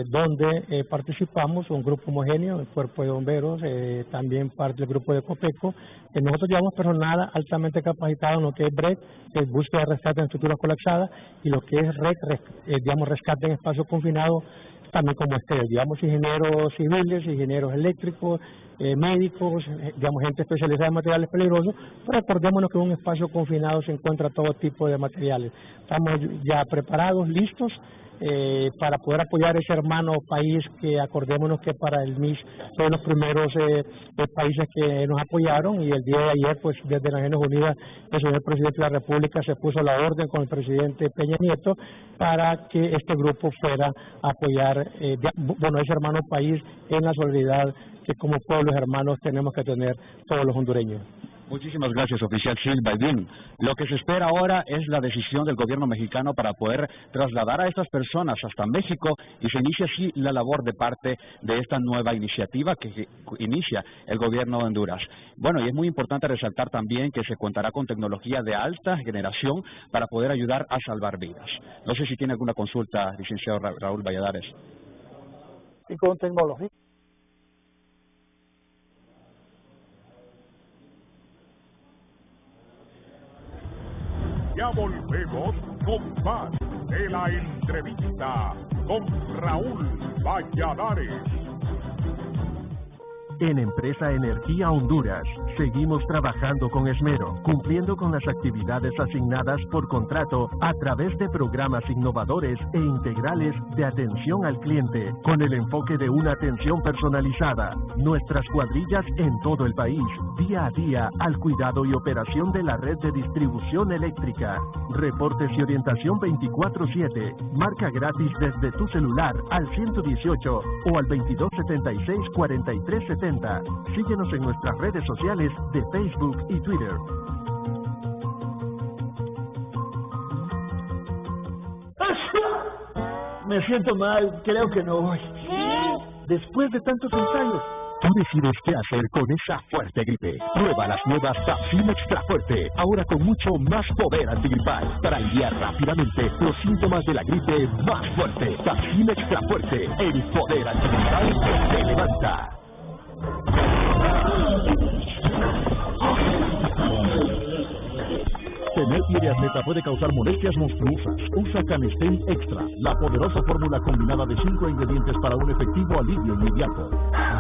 donde participamos un grupo homogéneo, el Cuerpo de Bomberos, también parte del grupo de Copeco. Nosotros llevamos personal altamente capacitado en lo que es BREC, que es búsqueda de rescate en estructuras colapsadas, y lo que es REC, digamos, rescate en espacios confinados, también como ustedes, digamos, ingenieros civiles, ingenieros eléctricos, médicos, digamos, gente especializada en materiales peligrosos, pero acordémonos que en un espacio confinado se encuentra todo tipo de materiales. Estamos ya preparados, listos, para poder apoyar a ese hermano país que acordémonos que para el MIS son los primeros países que nos apoyaron, y el día de ayer pues desde las Naciones Unidas el señor presidente de la República se puso la orden con el presidente Peña Nieto para que este grupo fuera a apoyar a ese hermano país en la solidaridad que como pueblos hermanos tenemos que tener todos los hondureños. Muchísimas gracias, oficial Silva. Bien, lo que se espera ahora es la decisión del gobierno mexicano para poder trasladar a estas personas hasta México, y se inicia así la labor de parte de esta nueva iniciativa que inicia el gobierno de Honduras. Bueno, y es muy importante resaltar también que se contará con tecnología de alta generación para poder ayudar a salvar vidas. No sé si tiene alguna consulta, licenciado Raúl Valladares. Y con tecnología. Ya volvemos con más de la entrevista con Raúl Valladares. En Empresa Energía Honduras, seguimos trabajando con esmero, cumpliendo con las actividades asignadas por contrato a través de programas innovadores e integrales de atención al cliente, con el enfoque de una atención personalizada. Nuestras cuadrillas en todo el país, día a día, al cuidado y operación de la red de distribución eléctrica. Reportes y orientación 24/7, marca gratis desde tu celular al 118 o al 2276-4370. Síguenos en nuestras redes sociales de Facebook y Twitter. Me siento mal, creo que no voy. ¿Qué? Después de tantos ensayos. Tú decides qué hacer con esa fuerte gripe. Prueba las nuevas Tapsin Extra Fuerte, ahora con mucho más poder antigripal, para aliviar rápidamente los síntomas de la gripe más fuerte. Tapsin Extra Fuerte, el poder antigripal que te levanta. Tener pie de atleta puede causar molestias monstruosas. Usa Canesten Extra, la poderosa fórmula combinada de 5 ingredientes para un efectivo alivio inmediato.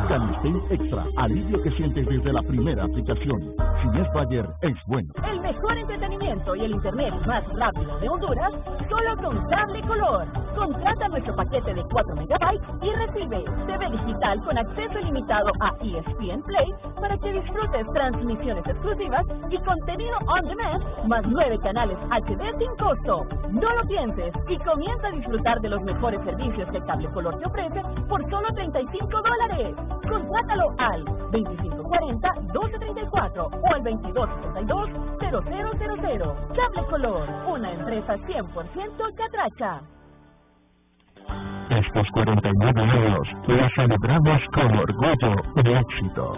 Canesten Extra, alivio que sientes desde la primera aplicación. Si es Bayer, es bueno. El mejor entretenimiento y el internet más rápido de Honduras, solo con Cable Color. Contrata nuestro paquete de 4 megabytes y recibe TV digital con acceso ilimitado a ESPN Play para que disfrutes transmisiones exclusivas y contenido on demand, más 9 canales HD sin costo. No lo pienses y comienza a disfrutar de los mejores servicios que Cable Color te ofrece por solo $35. Contrátalo al 2540-1234 o al 2262-0000. Cable Color, una empresa 100% catracha. Estos 49 años los celebramos con orgullo y éxito.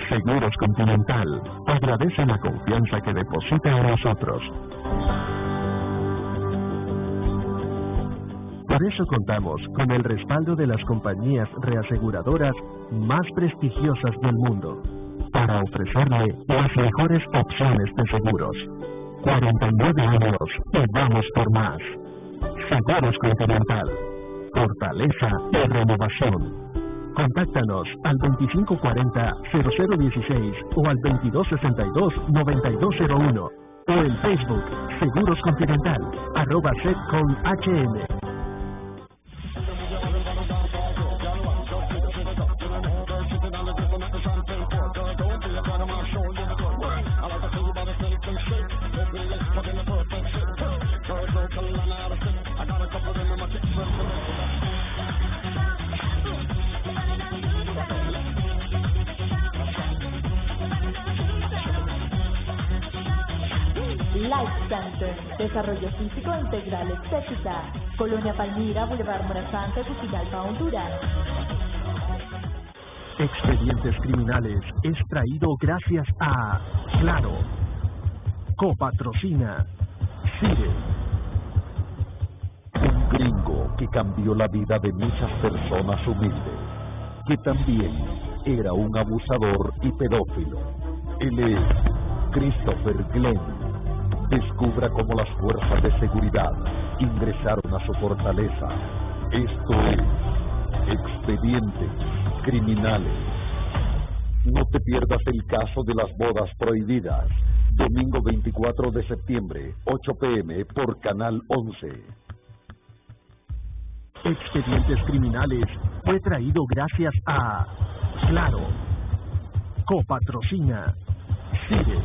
Seguros Continental agradece la confianza que deposita en nosotros. Por eso contamos con el respaldo de las compañías reaseguradoras más prestigiosas del mundo, para ofrecerle las mejores opciones de seguros. 49 años y vamos por más. Seguros Continental, fortaleza y renovación. Contáctanos al 2540-0016 o al 2262-9201 o en Facebook Seguros Continental, @SECCONHN. Desarrollo Físico Integral Estética. Colonia Palmira, Boulevard Morazán, Tegucigalpa, Honduras. Expedientes Criminales es traído gracias a Claro, Copatrocina, Cire. Un gringo que cambió la vida de muchas personas humildes, que también era un abusador y pedófilo. Él es Christopher Glenn. Descubra cómo las fuerzas de seguridad ingresaron a su fortaleza. Esto es Expedientes Criminales. No te pierdas el caso de las bodas prohibidas. Domingo 24 de septiembre, 8 p.m. por Canal 11. Expedientes Criminales fue traído gracias a Claro, Copatrocina, Cire.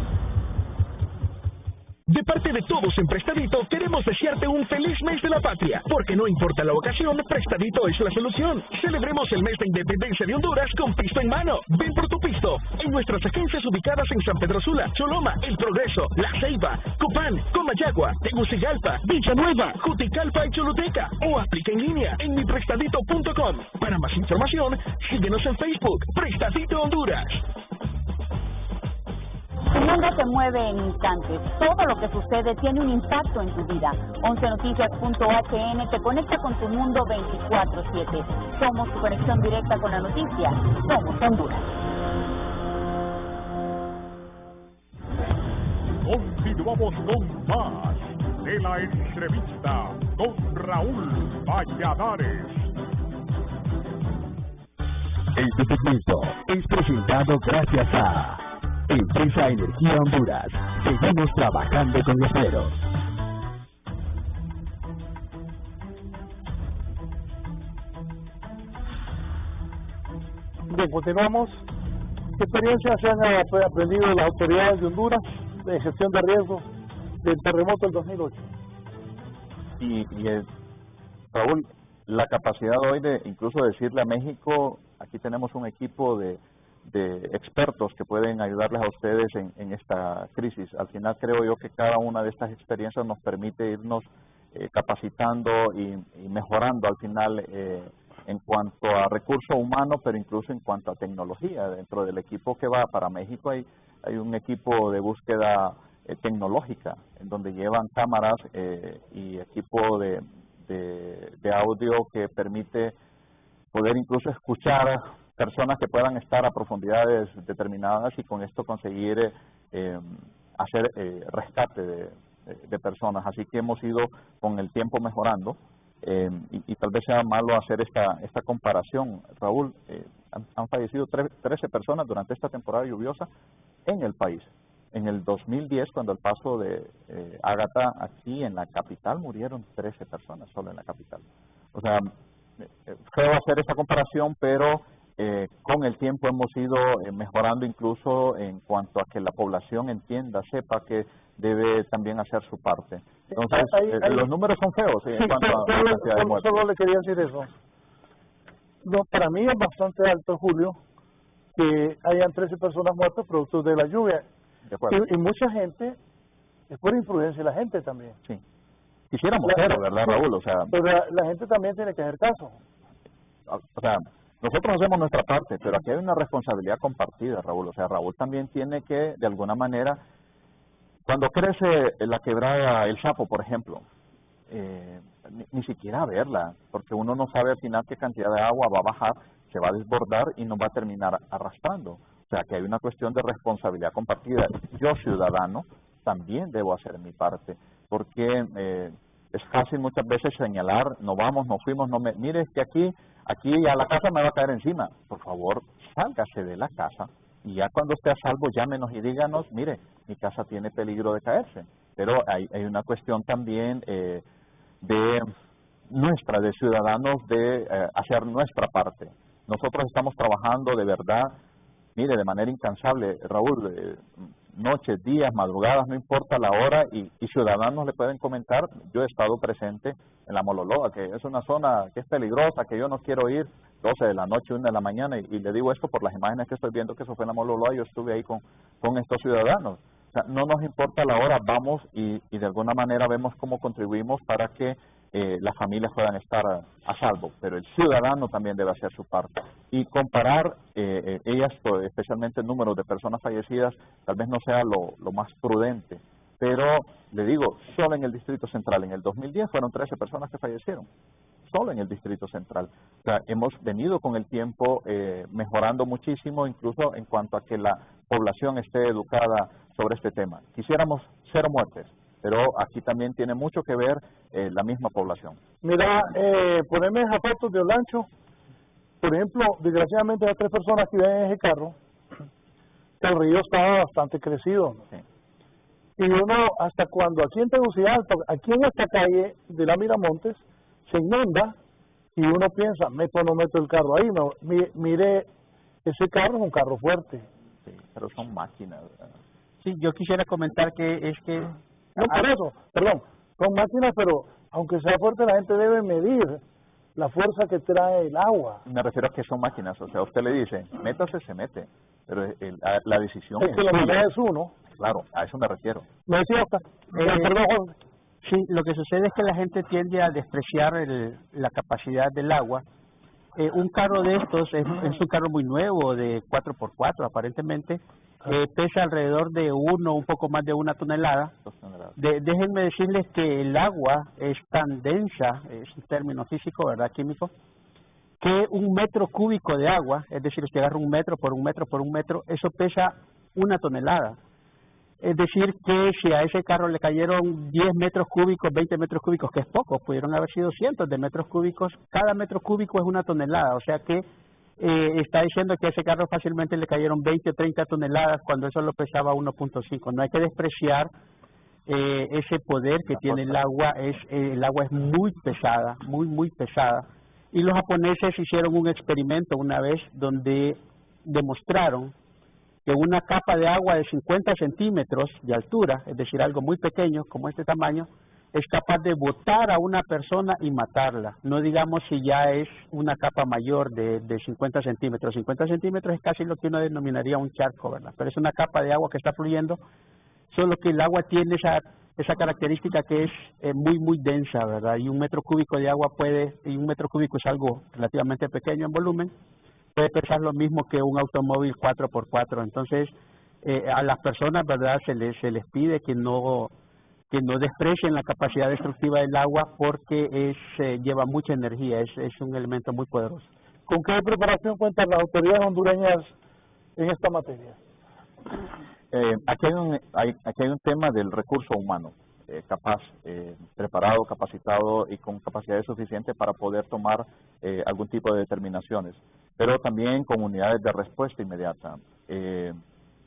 De parte de todos en Prestadito, queremos desearte un feliz mes de la patria, porque no importa la ocasión, Prestadito es la solución. Celebremos el mes de independencia de Honduras con pisto en mano. Ven por tu pisto en nuestras agencias ubicadas en San Pedro Sula, Choloma, El Progreso, La Ceiba, Copán, Comayagua, Tegucigalpa, Villanueva, Juticalpa y Choluteca, o aplica en línea en miprestadito.com. Para más información, síguenos en Facebook, Prestadito Honduras. Tu mundo se mueve en instantes. Todo lo que sucede tiene un impacto en tu vida. 11noticias.hn te conecta con tu mundo 24/7. Somos tu conexión directa con la noticia. Somos Honduras. Continuamos con más de la entrevista con Raúl Valladares. Este segmento es presentado gracias a Empresa Energía Honduras. Seguimos trabajando con esmero. Bien, continuamos. ¿Qué experiencias se han aprendido las autoridades de Honduras de gestión de riesgos del terremoto del 2008? Raúl, la capacidad hoy de incluso decirle a México, aquí tenemos un equipo de expertos que pueden ayudarles a ustedes en esta crisis. Al final creo yo que cada una de estas experiencias nos permite irnos capacitando y mejorando al final en cuanto a recurso humano, pero incluso en cuanto a tecnología. Dentro del equipo que va para México hay un equipo de búsqueda tecnológica, en donde llevan cámaras y equipo de audio que permite poder incluso escuchar personas que puedan estar a profundidades determinadas y con esto conseguir hacer rescate de personas. Así que hemos ido con el tiempo mejorando y tal vez sea malo hacer esta comparación. Raúl, han fallecido 13 personas durante esta temporada lluviosa en el país. En el 2010, cuando el paso de Ágata aquí en la capital, murieron 13 personas solo en la capital. O sea, feo hacer esta comparación, pero con el tiempo hemos ido mejorando incluso en cuanto a que la población entienda, sepa que debe también hacer su parte. Entonces, los números son feos en cuanto a la cantidad de muertos. Solo le quería decir eso. No, para mí es bastante alto, Julio, que hayan 13 personas muertas producto de la lluvia. Y mucha gente, es por imprudencia de la gente también. Sí. Quisiéramos cero, ¿verdad, Raúl? O sea, pero la gente también tiene que hacer caso. O sea, nosotros hacemos nuestra parte, pero aquí hay una responsabilidad compartida, Raúl. O sea, Raúl también tiene que, de alguna manera, cuando crece la quebrada El Sapo, por ejemplo, ni siquiera verla, porque uno no sabe al final qué cantidad de agua va a bajar, se va a desbordar y nos va a terminar arrastrando. O sea, que hay una cuestión de responsabilidad compartida. Yo, ciudadano, también debo hacer mi parte, porque es fácil muchas veces señalar, no vamos, no fuimos, mire, que aquí ya la casa me va a caer encima. Por favor, sálgase de la casa y ya cuando esté a salvo llámenos y díganos, mire, mi casa tiene peligro de caerse. Pero hay una cuestión también de ciudadanos, de hacer nuestra parte. Nosotros estamos trabajando de verdad, mire, de manera incansable, Raúl, noches, días, madrugadas, no importa la hora, y ciudadanos le pueden comentar. Yo he estado presente en la Mololoa, que es una zona que es peligrosa, que yo no quiero ir, 12 de la noche, 1 de la mañana, y le digo esto por las imágenes que estoy viendo, que eso fue en la Mololoa. Yo estuve ahí con estos ciudadanos. O sea, no nos importa la hora, vamos y de alguna manera vemos cómo contribuimos para que las familias puedan estar a salvo, pero el ciudadano también debe hacer su parte. Y comparar ellas, especialmente el número de personas fallecidas, tal vez no sea lo más prudente, pero le digo, solo en el Distrito Central, en el 2010 fueron 13 personas que fallecieron, solo en el Distrito Central. O sea, hemos venido con el tiempo mejorando muchísimo, incluso en cuanto a que la población esté educada sobre este tema. Quisiéramos 0 muertes, pero aquí también tiene mucho que ver la misma población. Mira, ponerme zapatos de Olancho, por ejemplo, desgraciadamente las 3 personas que viven en ese carro, el río estaba bastante crecido. Sí. Y uno, hasta cuando aquí en Tegucigalpa, aquí en esta calle de la Miramontes, se inunda y uno piensa, meto o no meto el carro ahí. No, mire, ese carro es un carro fuerte. Sí, pero son máquinas. Sí, yo quisiera comentar que es que... No, por eso, perdón, son máquinas, pero aunque sea fuerte, la gente debe medir la fuerza que trae el agua. Me refiero a que son máquinas, o sea, usted le dice, métase, se mete, pero la decisión es que la manera es uno. Claro, a eso me refiero. ¿Me decía Oscar? Perdón. Sí, lo que sucede es que la gente tiende a despreciar la capacidad del agua. Un carro de estos es un carro muy nuevo, de 4x4 aparentemente, pesa alrededor de un poco más de 1 tonelada. 2 toneladas. Déjenme decirles que el agua es tan densa, es un término físico, ¿verdad, químico?, que 1 metro cúbico de agua, es decir, usted agarra 1 metro por 1 metro por 1 metro, eso pesa 1 tonelada. Es decir, que si a ese carro le cayeron 10 metros cúbicos, 20 metros cúbicos, que es poco, pudieron haber sido cientos de metros cúbicos, cada metro cúbico es 1 tonelada, o sea que está diciendo que a ese carro fácilmente le cayeron 20 o 30 toneladas cuando eso lo pesaba 1.5. No hay que despreciar ese poder que tiene el agua. El agua es muy pesada, muy pesada. Y los japoneses hicieron un experimento una vez donde demostraron que una capa de agua de 50 centímetros de altura, es decir, algo muy pequeño, como este tamaño, es capaz de botar a una persona y matarla. No digamos si ya es una capa mayor de 50 centímetros. 50 centímetros es casi lo que uno denominaría un charco, ¿verdad? Pero es una capa de agua que está fluyendo, solo que el agua tiene esa característica que es muy densa, ¿verdad? Y 1 metro cúbico de agua y 1 metro cúbico es algo relativamente pequeño en volumen, puede pesar lo mismo que un automóvil 4x4. Entonces, a las personas, ¿verdad?, se les pide que no desprecien la capacidad destructiva del agua porque lleva mucha energía, es un elemento muy poderoso. ¿Con qué preparación cuentan las autoridades hondureñas en esta materia? Aquí hay un tema del recurso humano, capaz, preparado, capacitado y con capacidades suficientes para poder tomar algún tipo de determinaciones, pero también con unidades de respuesta inmediata.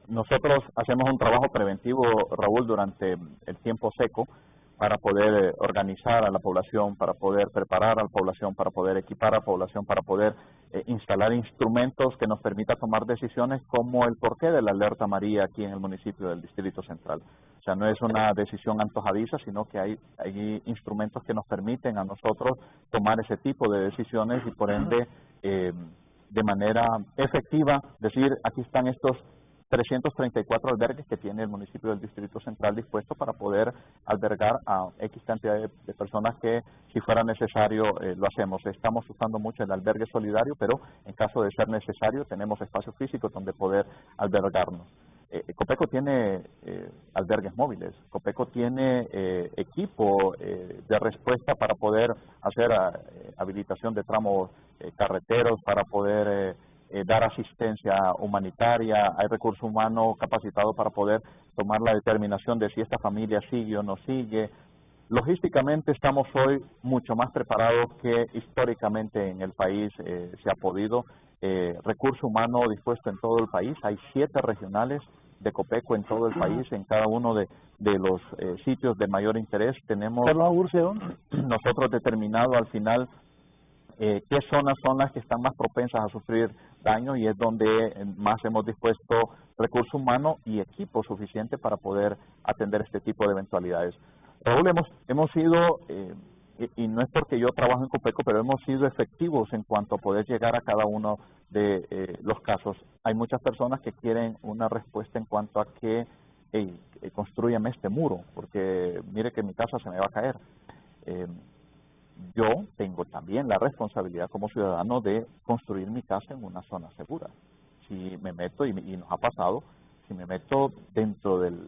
Nosotros hacemos un trabajo preventivo, Raúl, durante el tiempo seco para poder organizar a la población, para poder preparar a la población, para poder equipar a la población, para poder instalar instrumentos que nos permita tomar decisiones como el porqué de la alerta María aquí en el municipio del Distrito Central. O sea, no es una decisión antojadiza, sino que hay instrumentos que nos permiten a nosotros tomar ese tipo de decisiones y por ende de manera efectiva decir, aquí están estos 334 albergues que tiene el municipio del Distrito Central dispuesto para poder albergar a X cantidad de personas que, si fuera necesario, lo hacemos. Estamos usando mucho el albergue solidario, pero en caso de ser necesario tenemos espacios físicos donde poder albergarnos. Copeco tiene albergues móviles, Copeco tiene equipo de respuesta para poder hacer habilitación de tramos carreteros, para poder dar asistencia humanitaria, hay recurso humano capacitado para poder tomar la determinación de si esta familia sigue o no sigue. Logísticamente estamos hoy mucho más preparados que históricamente en el país se ha podido. Recurso humano dispuesto en todo el país, hay 7 regionales de Copeco en todo el país, en cada uno de los sitios de mayor interés tenemos nosotros determinado al final qué zonas son las que están más propensas a sufrir daño y es donde más hemos dispuesto recurso humano y equipo suficiente para poder atender este tipo de eventualidades. Raúl, hemos sido, y no es porque yo trabajo en Copeco, pero hemos sido efectivos en cuanto a poder llegar a cada uno de los casos. Hay muchas personas que quieren una respuesta en cuanto a que hey, construyame este muro, porque mire que mi casa se me va a caer. Yo tengo también la responsabilidad como ciudadano de construir mi casa en una zona segura. Si me meto, y nos ha pasado, si me meto dentro del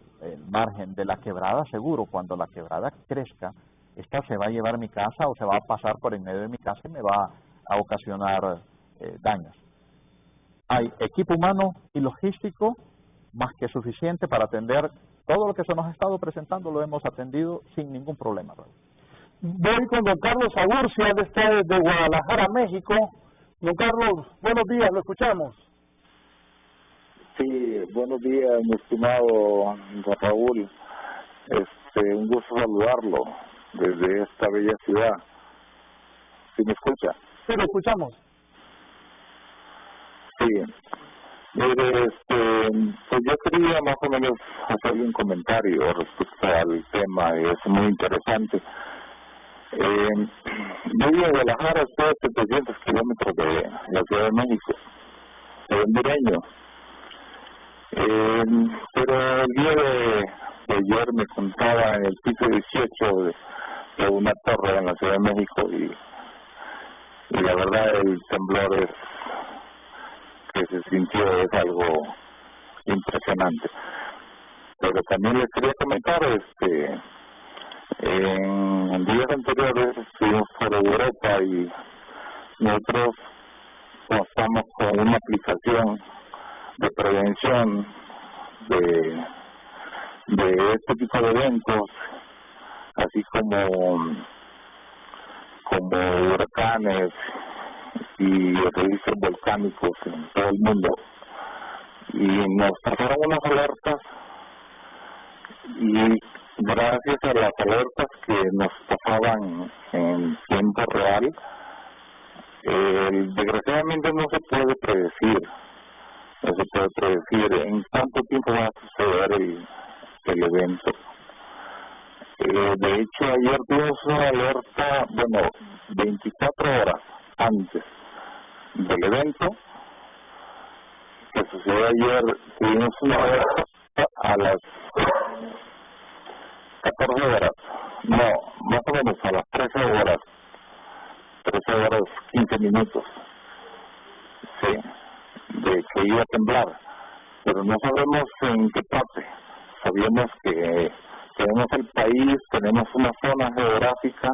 margen de la quebrada, seguro, cuando la quebrada crezca, esta se va a llevar mi casa o se va a pasar por en medio de mi casa y me va a ocasionar daños. Hay equipo humano y logístico más que suficiente para atender todo lo que se nos ha estado presentando, lo hemos atendido sin ningún problema, Raúl. Voy con don Carlos Agurcia, él está desde Guadalajara, México. Don Carlos, buenos días, lo escuchamos. Sí, buenos días, mi estimado don Raúl. Un gusto saludarlo desde esta bella ciudad. ¿Sí me escucha? Sí, lo escuchamos. Sí. Mire, pues yo quería más o menos hacerle un comentario respecto al tema, es muy interesante. Yo vivo en Guadalajara, estoy a 700 kilómetros de la Ciudad de México, soy hondureño. Pero el día de ayer me contaba en el piso 18 de una torre en la Ciudad de México y la verdad el temblor que se sintió es algo impresionante. Pero también les quería comentar, en días anteriores estuvimos por Europa y nosotros estamos con una aplicación de prevención de este tipo de eventos, así como huracanes y registros volcánicos en todo el mundo. Y nos pasaron unas alertas y gracias a las alertas que nos pasaban en tiempo real, desgraciadamente no se puede predecir en cuánto tiempo va a suceder el evento. De hecho, ayer tuvimos una alerta, 24 horas antes del evento, que sucedió ayer, tuvimos una alerta a las 14 horas, no, más o menos a las 13 horas 15 minutos, sí, de que iba a temblar, pero no sabemos en qué parte. Sabíamos que tenemos el país, tenemos una zona geográfica,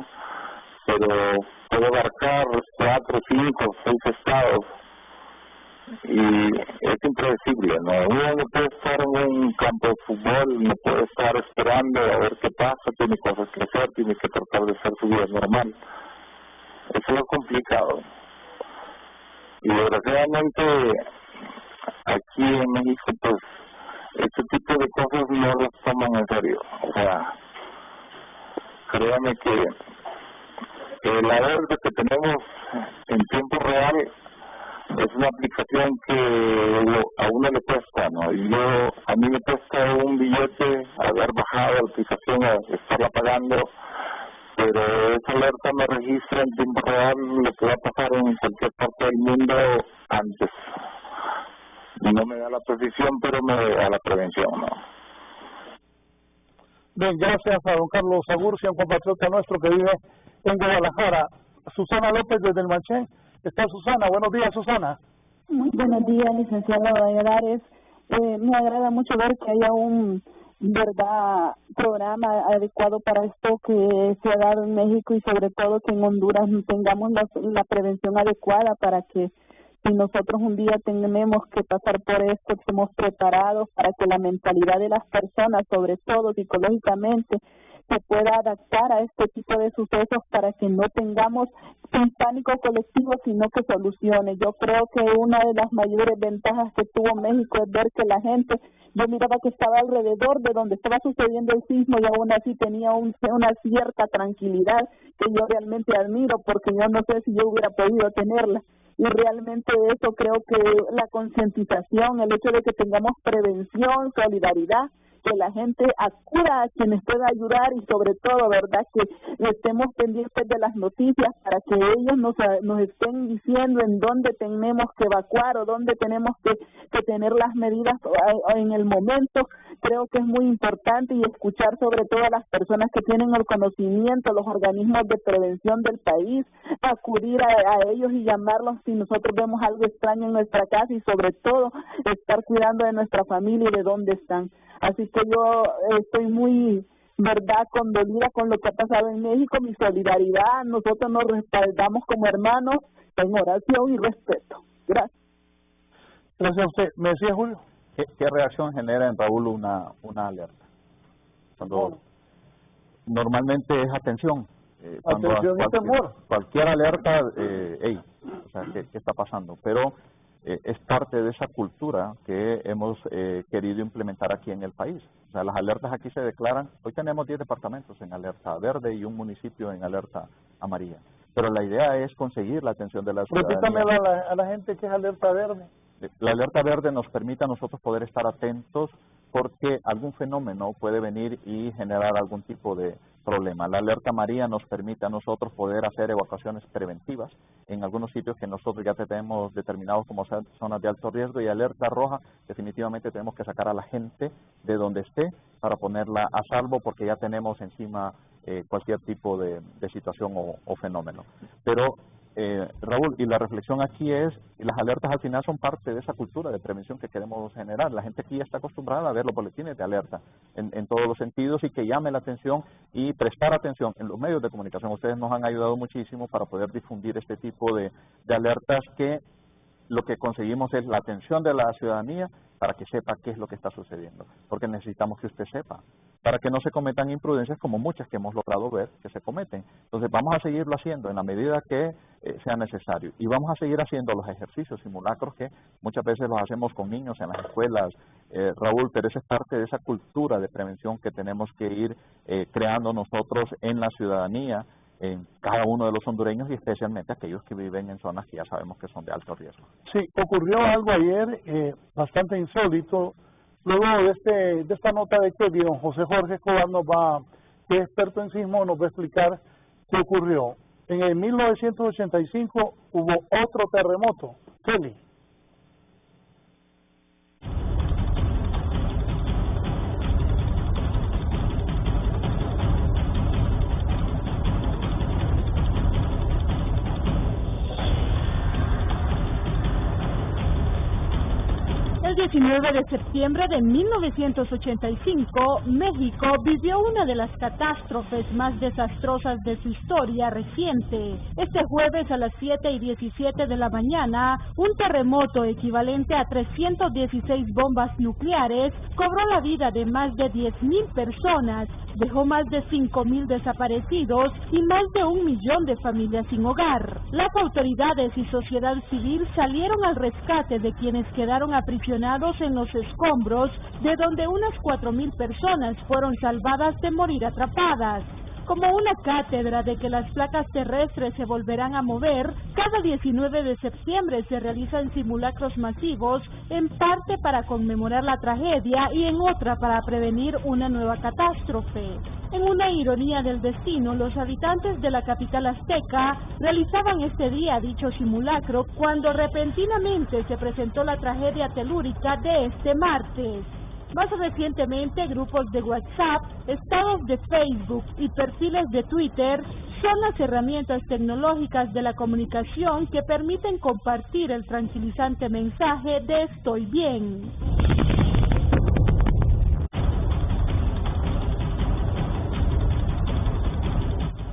pero puede abarcar 4, 5, 6 estados y es impredecible, ¿no? Uno no puede estar en un campo de fútbol, no puede estar esperando a ver qué pasa, tiene cosas que hacer, tiene que tratar de hacer su vida normal. Eso es lo complicado. Y desgraciadamente aquí en México, pues, este tipo de cosas no las toman en serio. O sea, créame que la alerta que tenemos en tiempo real es una aplicación que a uno le cuesta, ¿no? Y a mí me cuesta un billete haber bajado la aplicación, a estarla pagando, pero esa alerta me registra en tiempo real lo que va a pasar en cualquier parte del mundo antes. No me da la precisión, pero me da la prevención, ¿no? Bien, gracias a don Carlos Agurcia, un compatriota nuestro que vive en Guadalajara. Susana López desde el Manchén. Está Susana. Buenos días, Susana. Muy buenos días, licenciado Valladares. Me agrada mucho ver que haya un programa adecuado para esto que se ha dado en México y sobre todo que en Honduras tengamos la prevención adecuada para que si nosotros un día tenemos que pasar por esto, estemos preparados para que la mentalidad de las personas, sobre todo psicológicamente, se pueda adaptar a este tipo de sucesos para que no tengamos un pánico colectivo, sino que solucione. Yo creo que una de las mayores ventajas que tuvo México es ver que la gente, yo miraba que estaba alrededor de donde estaba sucediendo el sismo y aún así tenía una cierta tranquilidad que yo realmente admiro, porque yo no sé si yo hubiera podido tenerla. Y realmente eso creo que la concientización, el hecho de que tengamos prevención, solidaridad que la gente acuda a quienes pueda ayudar y sobre todo, ¿verdad?, que estemos pendientes de las noticias para que ellos nos estén diciendo en dónde tenemos que evacuar o dónde tenemos que tener las medidas en el momento. Creo que es muy importante, y escuchar sobre todo a las personas que tienen el conocimiento, los organismos de prevención del país, acudir a ellos y llamarlos si nosotros vemos algo extraño en nuestra casa, y sobre todo estar cuidando de nuestra familia y de dónde están. Así que yo estoy muy, verdad, condolida con lo que ha pasado en México. Mi solidaridad, nosotros nos respaldamos como hermanos en oración y respeto. Gracias. Gracias a usted. ¿Me decía, Julio? ¿Qué reacción genera en Raúl una alerta? Cuando normalmente es atención. Atención y temor. Cualquier alerta, o sea, ¿qué está pasando? Pero es parte de esa cultura que hemos querido implementar aquí en el país. O sea, las alertas aquí se declaran. Hoy tenemos 10 departamentos en alerta verde y un municipio en alerta amarilla. Pero la idea es conseguir la atención de la ciudadanía. Repítame a la gente qué es alerta verde. La alerta verde nos permite a nosotros poder estar atentos porque algún fenómeno puede venir y generar algún tipo de problema. La alerta amarilla nos permite a nosotros poder hacer evacuaciones preventivas en algunos sitios que nosotros ya tenemos determinados como zonas de alto riesgo, y alerta roja definitivamente tenemos que sacar a la gente de donde esté para ponerla a salvo, porque ya tenemos encima cualquier tipo de situación o fenómeno. Pero Raúl, y la reflexión aquí es, las alertas al final son parte de esa cultura de prevención que queremos generar. La gente aquí ya está acostumbrada a ver los boletines de alerta en todos los sentidos, y que llame la atención y prestar atención en los medios de comunicación. Ustedes nos han ayudado muchísimo para poder difundir este tipo de alertas, que lo que conseguimos es la atención de la ciudadanía para que sepa qué es lo que está sucediendo, porque necesitamos que usted sepa, para que no se cometan imprudencias como muchas que hemos logrado ver que se cometen. Entonces vamos a seguirlo haciendo en la medida que sea necesario, y vamos a seguir haciendo los ejercicios simulacros que muchas veces los hacemos con niños en las escuelas, Raúl, pero esa es parte de esa cultura de prevención que tenemos que ir creando nosotros en la ciudadanía, en cada uno de los hondureños, y especialmente aquellos que viven en zonas que ya sabemos que son de alto riesgo. Sí, ocurrió algo ayer bastante insólito. Luego de esta nota de que don José Jorge Escobar que es experto en sismo, nos va a explicar qué ocurrió. En el 1985 hubo otro terremoto. Kelly. El 19 de septiembre de 1985, México vivió una de las catástrofes más desastrosas de su historia reciente. Este jueves a las 7:17 de la mañana, un terremoto equivalente a 316 bombas nucleares cobró la vida de más de 10,000 personas, dejó más de 5,000 desaparecidos y más de 1 millón de familias sin hogar. Las autoridades y sociedad civil salieron al rescate de quienes quedaron aprisionados en los escombros, de donde unas 4,000 personas fueron salvadas de morir atrapadas. Como una cátedra de que las placas terrestres se volverán a mover, cada 19 de septiembre se realizan simulacros masivos, en parte para conmemorar la tragedia y en otra para prevenir una nueva catástrofe. En una ironía del destino, los habitantes de la capital azteca realizaban este día dicho simulacro cuando repentinamente se presentó la tragedia telúrica de este martes. Más recientemente, grupos de WhatsApp, estados de Facebook y perfiles de Twitter son las herramientas tecnológicas de la comunicación que permiten compartir el tranquilizante mensaje de "estoy bien".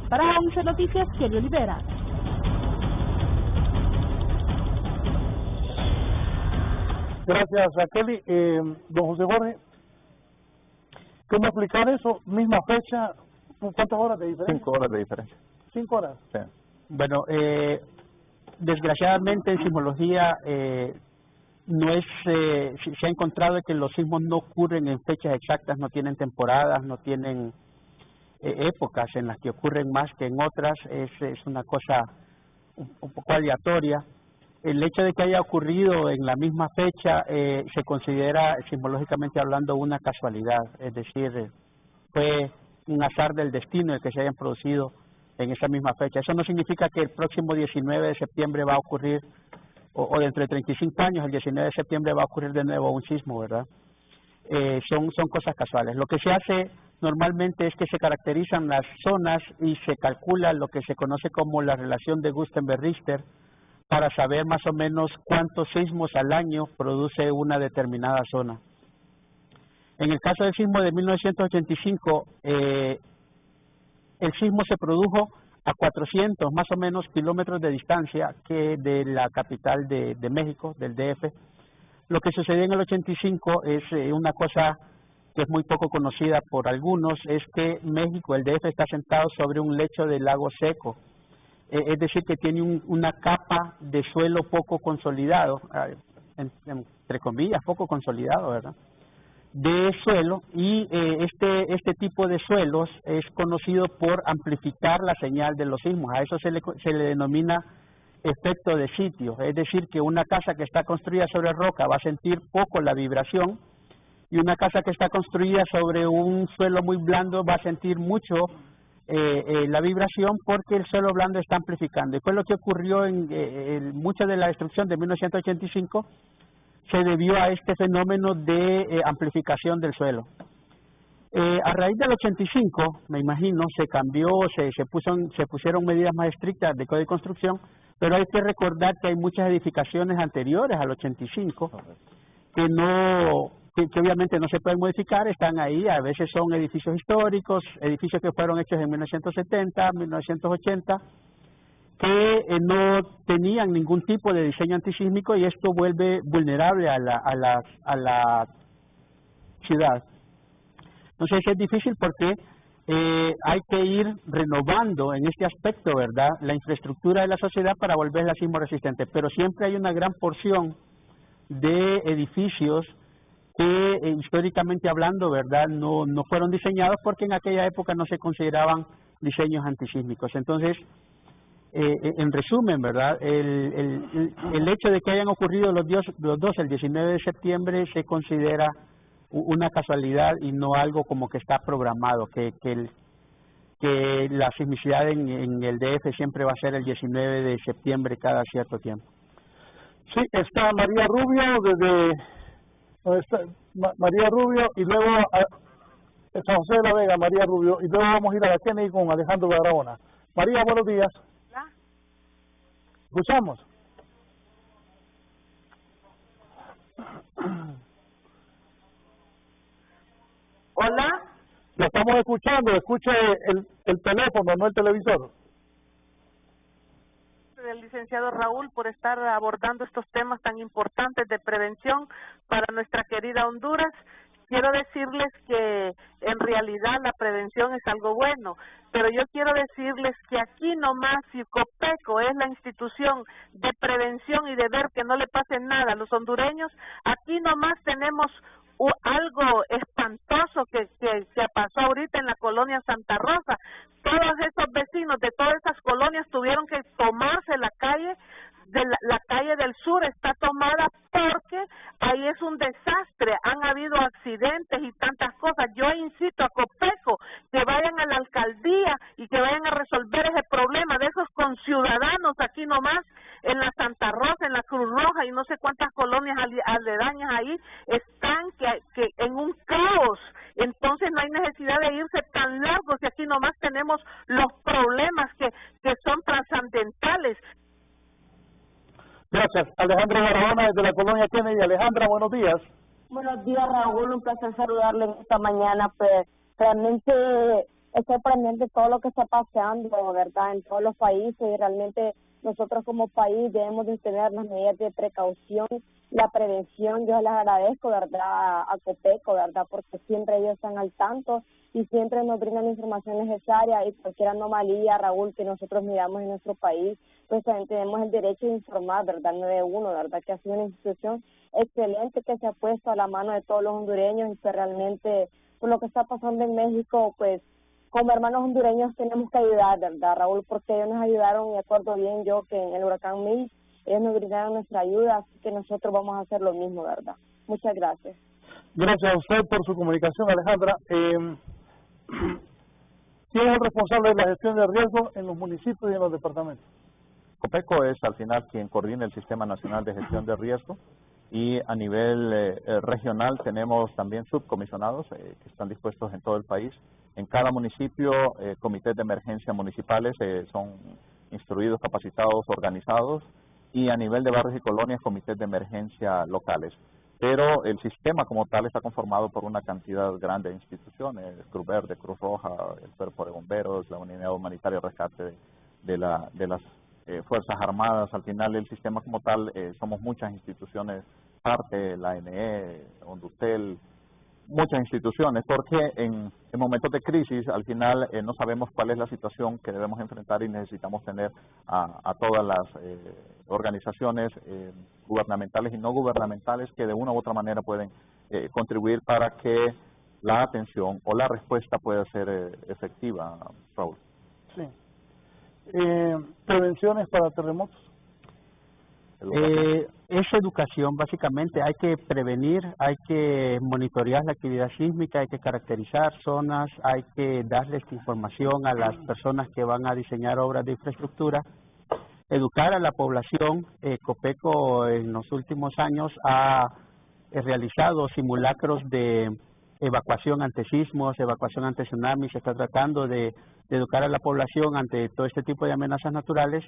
Para 11 Noticias, Kelly Olivera. Gracias a Kelly. Don José Jorge, ¿cómo explicar eso? Misma fecha, ¿cuántas horas de diferencia? 5 horas de diferencia. 5 horas. Sí. Bueno, desgraciadamente en sismología se ha encontrado que los sismos no ocurren en fechas exactas, no tienen temporadas, no tienen épocas en las que ocurren más que en otras. Es una cosa un poco aleatoria. el hecho de que haya ocurrido en la misma fecha se considera, sismológicamente hablando, una casualidad, es decir, fue un azar del destino el que se hayan producido en esa misma fecha. Eso no significa que el próximo 19 de septiembre va a ocurrir, o dentro de 35 años, el 19 de septiembre va a ocurrir de nuevo un sismo, ¿verdad? Son cosas casuales. Lo que se hace normalmente es que se caracterizan las zonas y se calcula lo que se conoce como la relación de Gutenberg-Richter para saber más o menos cuántos sismos al año produce una determinada zona. En el caso del sismo de 1985, el sismo se produjo a 400 más o menos kilómetros de distancia que de la capital de México, del DF. Lo que sucedió en el 85 es una cosa que es muy poco conocida por algunos, es que México, el DF, está sentado sobre un lecho de lago seco, es decir, que tiene una capa de suelo poco consolidado, entre comillas, poco consolidado, ¿verdad?, de suelo, y este tipo de suelos es conocido por amplificar la señal de los sismos. A eso se le denomina efecto de sitio, es decir, que una casa que está construida sobre roca va a sentir poco la vibración, y una casa que está construida sobre un suelo muy blando va a sentir mucho la vibración, porque el suelo blando está amplificando. Y fue lo que ocurrió en mucha de la destrucción de 1985, se debió a este fenómeno de amplificación del suelo. A raíz del 85, me imagino, se cambió, se pusieron medidas más estrictas de Código de Construcción, pero hay que recordar que hay muchas edificaciones anteriores al 85 que obviamente no se pueden modificar, están ahí, a veces son edificios históricos, edificios que fueron hechos en 1970, 1980, que no tenían ningún tipo de diseño antisísmico, y esto vuelve vulnerable a la ciudad. Entonces es difícil porque hay que ir renovando en este aspecto, ¿verdad?, la infraestructura de la sociedad para volverla sismo resistente, pero siempre hay una gran porción de edificios que históricamente hablando, ¿verdad?, no fueron diseñados porque en aquella época no se consideraban diseños antisísmicos. Entonces, en resumen, ¿verdad?, el hecho de que hayan ocurrido los dos el 19 de septiembre se considera una casualidad y no algo como que está programado, que la sismicidad en el DF siempre va a ser el 19 de septiembre cada cierto tiempo. Sí, está María Rubio María Rubio, y luego San José de la Vega, María Rubio, y luego vamos a ir a la Kennedy con Alejandro Barahona. María, buenos días. Escuchamos. Hola. Lo estamos escuchando, escuche el teléfono, no el televisor. Del licenciado Raúl por estar abordando estos temas tan importantes de prevención para nuestra querida Honduras. Quiero decirles que en realidad la prevención es algo bueno, pero yo quiero decirles que aquí nomás, si Copeco es la institución de prevención y de ver que no le pase nada a los hondureños, aquí nomás tenemos algo espantoso que pasó ahorita en la colonia Santa Rosa. Todos esos vecinos de todas esas colonias tuvieron que tomarse la calle, la calle del sur está tomada porque ahí es un desastre, han habido accidentes y tantas cosas. Yo incito a Copeco que vayan a la alcaldía y que vayan a resolver ese problema de esos conciudadanos aquí nomás en la Santa Rosa, en la Cruz Roja y no sé cuántas colonias aledañas ahí están que en un caos. Entonces no hay necesidad de irse tan largo si aquí nomás tenemos los problemas que son trascendentales. Gracias. Alejandra Barahona desde la colonia Kennedy. Alejandra, buenos días. Buenos días, Raúl. Un placer saludarle esta mañana. Pues realmente es sorprendente todo lo que está pasando, ¿verdad?, en todos los países, y realmente nosotros como país debemos de tener las medidas de precaución, la prevención. Yo les agradezco, ¿verdad?, a Copeco, ¿verdad?, porque siempre ellos están al tanto y siempre nos brindan la información necesaria, y cualquier anomalía, Raúl, que nosotros miramos en nuestro país, pues también tenemos el derecho de informar, ¿verdad?, 91, ¿verdad?, que ha sido una institución excelente que se ha puesto a la mano de todos los hondureños, y que realmente por lo que está pasando en México, pues como hermanos hondureños tenemos que ayudar, ¿verdad, Raúl?, porque ellos nos ayudaron, y acuerdo bien yo que en el huracán Mitch ellos nos brindaron nuestra ayuda, así que nosotros vamos a hacer lo mismo, ¿verdad? Muchas gracias. Gracias a usted por su comunicación, Alejandra. ¿Quién es el responsable de la gestión de riesgo en los municipios y en los departamentos? COPECO es al final quien coordina el Sistema Nacional de Gestión de Riesgo, y a nivel regional tenemos también subcomisionados que están dispuestos en todo el país. En cada municipio, comités de emergencia municipales son instruidos, capacitados, organizados, y a nivel de barrios y colonias, comités de emergencia locales. Pero el sistema como tal está conformado por una cantidad grande de instituciones: Cruz Verde, Cruz Roja, el Cuerpo de Bomberos, la Unidad Humanitaria de Rescate de las Fuerzas Armadas. Al final el sistema como tal, somos muchas instituciones, parte, la ANE, Hondutel, muchas instituciones, porque en momentos de crisis al final no sabemos cuál es la situación que debemos enfrentar y necesitamos tener a todas las organizaciones gubernamentales y no gubernamentales que de una u otra manera pueden contribuir para que la atención o la respuesta pueda ser efectiva, Raúl. Sí. ¿Prevenciones para terremotos? Es educación, básicamente. Hay que prevenir, hay que monitorear la actividad sísmica, hay que caracterizar zonas, hay que darles información a las personas que van a diseñar obras de infraestructura, educar a la población. COPECO en los últimos años ha realizado simulacros de evacuación ante sismos, evacuación ante tsunamis. Se está tratando de educar a la población ante todo este tipo de amenazas naturales,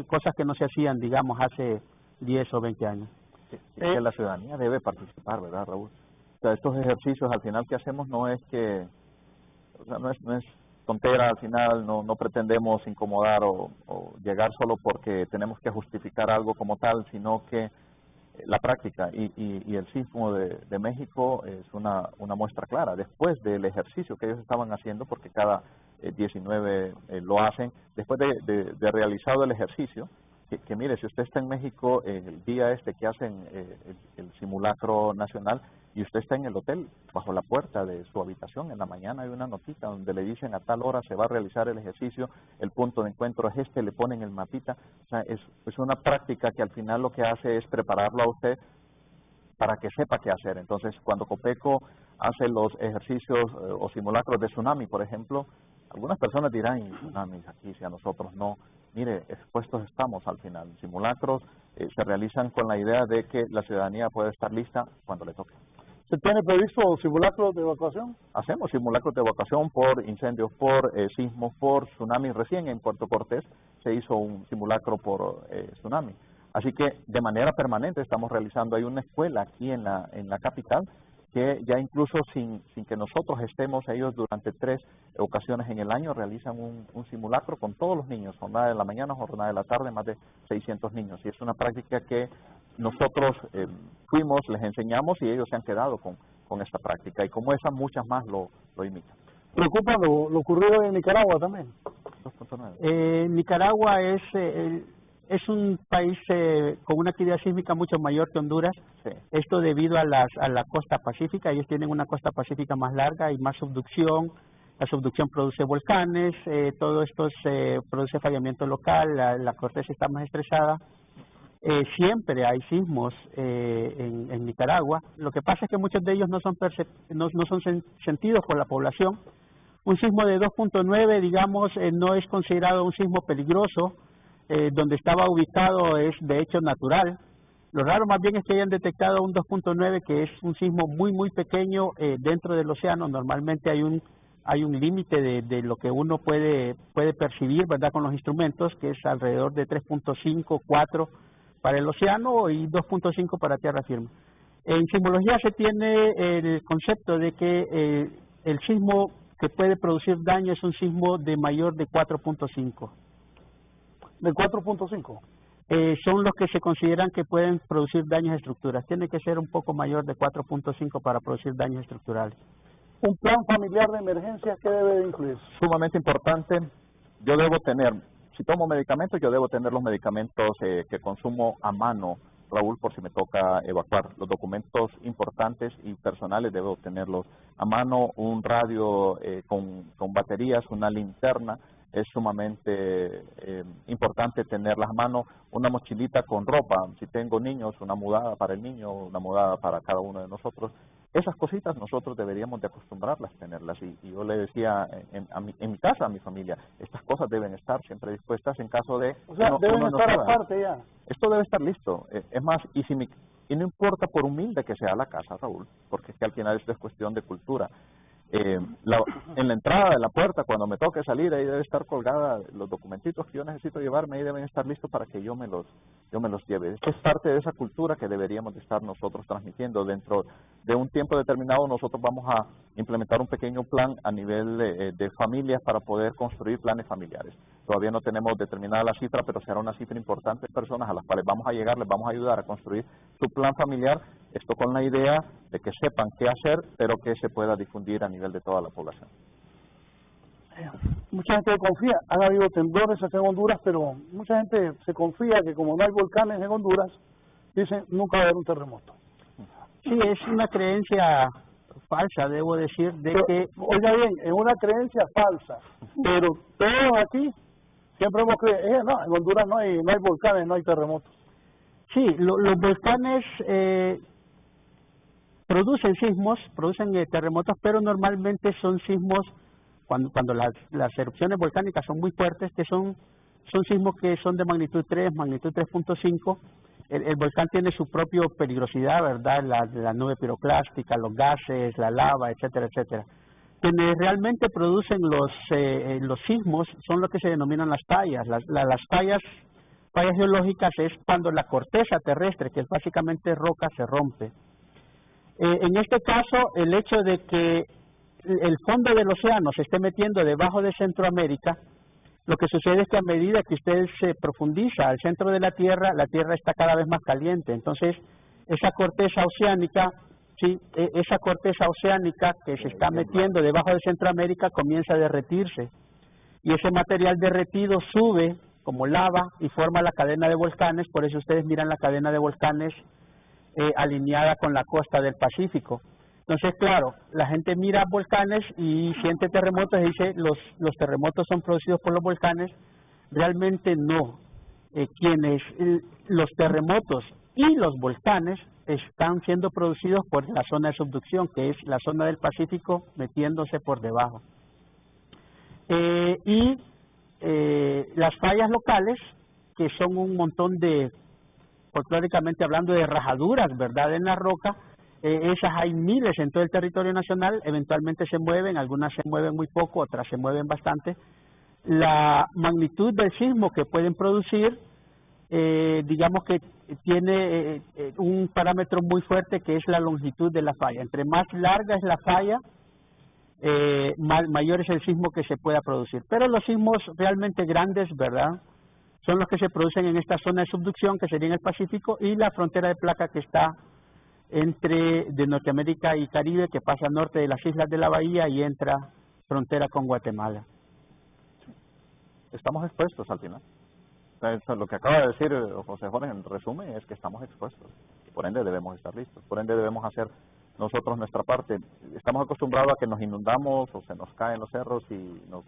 cosas que no se hacían, digamos, hace 10 o 20 años. Que la ciudadanía debe participar, ¿verdad, Raúl? O sea, estos ejercicios al final que hacemos no es que, o sea, no es tontera, al final no pretendemos incomodar o llegar solo porque tenemos que justificar algo como tal, sino que la práctica y el sismo de México es una muestra clara. Después del ejercicio que ellos estaban haciendo, porque cada 19 lo hacen, después de realizado el ejercicio, que mire, si usted está en México el día que hacen el simulacro nacional y usted está en el hotel, bajo la puerta de su habitación, en la mañana hay una notita donde le dicen a tal hora se va a realizar el ejercicio, el punto de encuentro es le ponen el mapita. O sea, es una práctica que al final lo que hace es prepararlo a usted para que sepa qué hacer. Entonces, cuando COPECO hace los ejercicios o simulacros de tsunami, por ejemplo, algunas personas dirán, tsunamis aquí, si a nosotros no. Mire, expuestos estamos al final. Simulacros se realizan con la idea de que la ciudadanía puede estar lista cuando le toque. ¿Se tiene previsto simulacros de evacuación? Hacemos simulacros de evacuación por incendios, por sismos, por tsunamis. Recién en Puerto Cortés se hizo un simulacro por tsunami. Así que de manera permanente estamos realizando. Hay una escuela aquí en la capital que ya incluso sin que nosotros estemos, ellos durante 3 ocasiones en el año realizan un simulacro con todos los niños, jornada de la mañana, jornada de la tarde, más de 600 niños. Y es una práctica que nosotros fuimos, les enseñamos y ellos se han quedado con esta práctica. Y como esa, muchas más lo imitan. ¿Preocupa lo ocurrido en Nicaragua también? Nicaragua es un país con una actividad sísmica mucho mayor que Honduras. Sí. Esto debido a la costa pacífica. Ellos tienen una costa pacífica más larga y más subducción. La subducción produce volcanes, todo esto produce fallamiento local, la corteza está más estresada. Siempre hay sismos en Nicaragua. Lo que pasa es que muchos de ellos no son sentidos por la población. Un sismo de 2.9, digamos, no es considerado un sismo peligroso. Donde estaba ubicado es de hecho natural. Lo raro más bien es que hayan detectado un 2.9, que es un sismo muy muy pequeño dentro del océano. Normalmente hay un límite de lo que uno puede percibir, ¿verdad?, con los instrumentos, que es alrededor de 3.5, 4 para el océano y 2.5 para tierra firme. En sismología se tiene el concepto de que el sismo que puede producir daño es un sismo de mayor de 4.5. ¿De 4.5? Son los que se consideran que pueden producir daños a estructuras. Tiene que ser un poco mayor de 4.5 para producir daños estructurales. ¿Un plan familiar de emergencia qué debe de incluir? Sumamente importante. Yo debo tener, si tomo medicamentos, yo debo tener los medicamentos que consumo a mano, Raúl, por si me toca evacuar. Los documentos importantes y personales debo tenerlos a mano, un radio con baterías, una linterna, es sumamente importante tenerlas a mano, una mochilita con ropa, si tengo niños, una mudada para el niño, una mudada para cada uno de nosotros. Esas cositas nosotros deberíamos de acostumbrarlas a tenerlas, y yo le decía en mi casa, a mi familia, estas cosas deben estar siempre dispuestas en caso de... O sea, deben estar aparte ya. Esto debe estar listo, es más, y no importa por humilde que sea la casa, Raúl, porque es que al final esto es cuestión de cultura. En la entrada de la puerta, cuando me toque salir, ahí debe estar colgada los documentitos que yo necesito llevarme, ahí deben estar listos para que yo me los lleve. Esto es parte de esa cultura que deberíamos de estar nosotros transmitiendo. Dentro de un tiempo determinado nosotros vamos a implementar un pequeño plan a nivel de familias para poder construir planes familiares. Todavía no tenemos determinada la cifra, pero será una cifra importante de personas a las cuales vamos a llegar, les vamos a ayudar a construir su plan familiar, esto con la idea de que sepan qué hacer, pero que se pueda difundir a nivel de toda la población. Mucha gente confía, han habido temblores acá en Honduras, pero mucha gente se confía que como no hay volcanes en Honduras, dicen nunca va a haber un terremoto. Sí, es una creencia falsa, debo decir, que... Oiga bien, es una creencia falsa, pero todos aquí siempre hemos creído, no, en Honduras no hay volcanes, no hay terremotos. Sí, los volcanes producen sismos, producen terremotos, pero normalmente son sismos cuando las erupciones volcánicas son muy fuertes, que son sismos que son de magnitud 3, magnitud 3.5. El volcán tiene su propia peligrosidad, ¿verdad? La nube piroclástica, los gases, la lava, etcétera, etcétera. Quienes realmente producen los sismos son lo que se denominan las fallas. Las fallas geológicas es cuando la corteza terrestre, que es básicamente roca, se rompe. En este caso, el hecho de que el fondo del océano se esté metiendo debajo de Centroamérica, lo que sucede es que a medida que usted se profundiza al centro de la Tierra está cada vez más caliente. Entonces, esa corteza oceánica que se está metiendo debajo de Centroamérica comienza a derretirse. Y ese material derretido sube como lava y forma la cadena de volcanes. Por eso ustedes miran la cadena de volcanes alineada con la costa del Pacífico. Entonces, claro, la gente mira volcanes y siente terremotos y dice los terremotos son producidos por los volcanes. Realmente no. Los terremotos y los volcanes están siendo producidos por la zona de subducción, que es la zona del Pacífico metiéndose por debajo. Las fallas locales, que son un montón de, folclóricamente hablando, de rajaduras, ¿verdad?, en la roca. Esas hay miles en todo el territorio nacional, eventualmente se mueven, algunas se mueven muy poco, otras se mueven bastante. La magnitud del sismo que pueden producir, digamos que tiene un parámetro muy fuerte, que es la longitud de la falla. Entre más larga es la falla, mayor es el sismo que se pueda producir. Pero los sismos realmente grandes, ¿verdad?, son los que se producen en esta zona de subducción, que sería en el Pacífico, y la frontera de placa que está de Norteamérica y Caribe, que pasa norte de las islas de la bahía y entra frontera con Guatemala. Estamos expuestos al final. Lo que acaba de decir José Jorge en resumen es que estamos expuestos. Por ende debemos estar listos. Por ende debemos hacer nosotros nuestra parte. Estamos acostumbrados a que nos inundamos o se nos caen los cerros y nos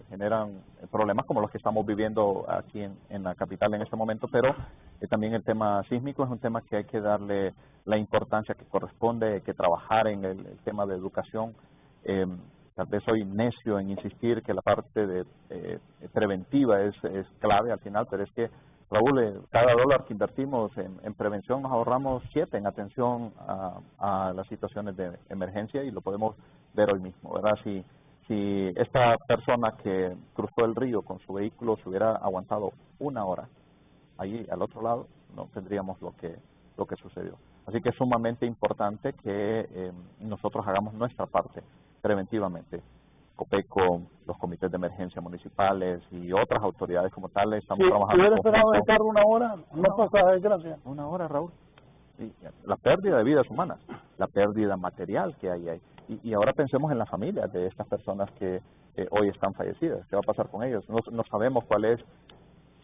generan problemas como los que estamos viviendo aquí en la capital en este momento, pero también el tema sísmico es un tema que hay que darle la importancia que corresponde, hay que trabajar en el tema de educación. Tal vez soy necio en insistir que la parte preventiva es clave al final, pero es que, Raúl, cada dólar que invertimos en prevención nos ahorramos 7 en atención a las situaciones de emergencia, y lo podemos ver hoy mismo, ¿verdad? Si esta persona que cruzó el río con su vehículo se hubiera aguantado 1 hora allí al otro lado, no tendríamos lo que sucedió. Así que es sumamente importante que nosotros hagamos nuestra parte preventivamente. COPECO, los comités de emergencia municipales y otras autoridades como tales estamos trabajando. Si hubiera esperado de carro 1 hora, no pasa desgracia. 1 hora, Raúl. Y la pérdida de vidas humanas, la pérdida material que hay ahí. Y ahora pensemos en las familias de estas personas que hoy están fallecidas. ¿Qué va a pasar con ellos? No sabemos cuál es,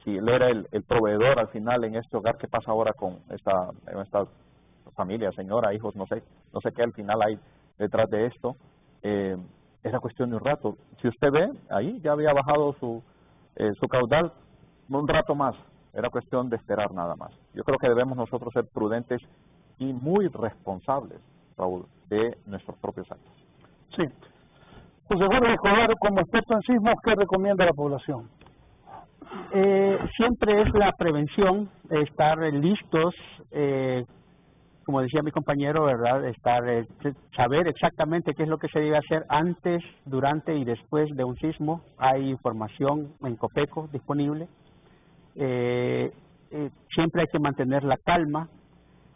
si él era el proveedor al final en este hogar, ¿qué pasa ahora con esta familia, señora, hijos, no sé qué al final hay detrás de esto. era cuestión de un rato. Si usted ve, ahí ya había bajado su caudal un rato más. Era cuestión de esperar nada más. Yo creo que debemos nosotros ser prudentes y muy responsables, Raúl, de nuestros propios actos. Sí. José Jorge Escobar, como experto en sismos, ¿qué recomienda a la población? Siempre es la prevención, estar listos, como decía mi compañero, ¿verdad? Saber exactamente qué es lo que se debe hacer antes, durante y después de un sismo. Hay información en Copeco disponible. Siempre hay que mantener la calma.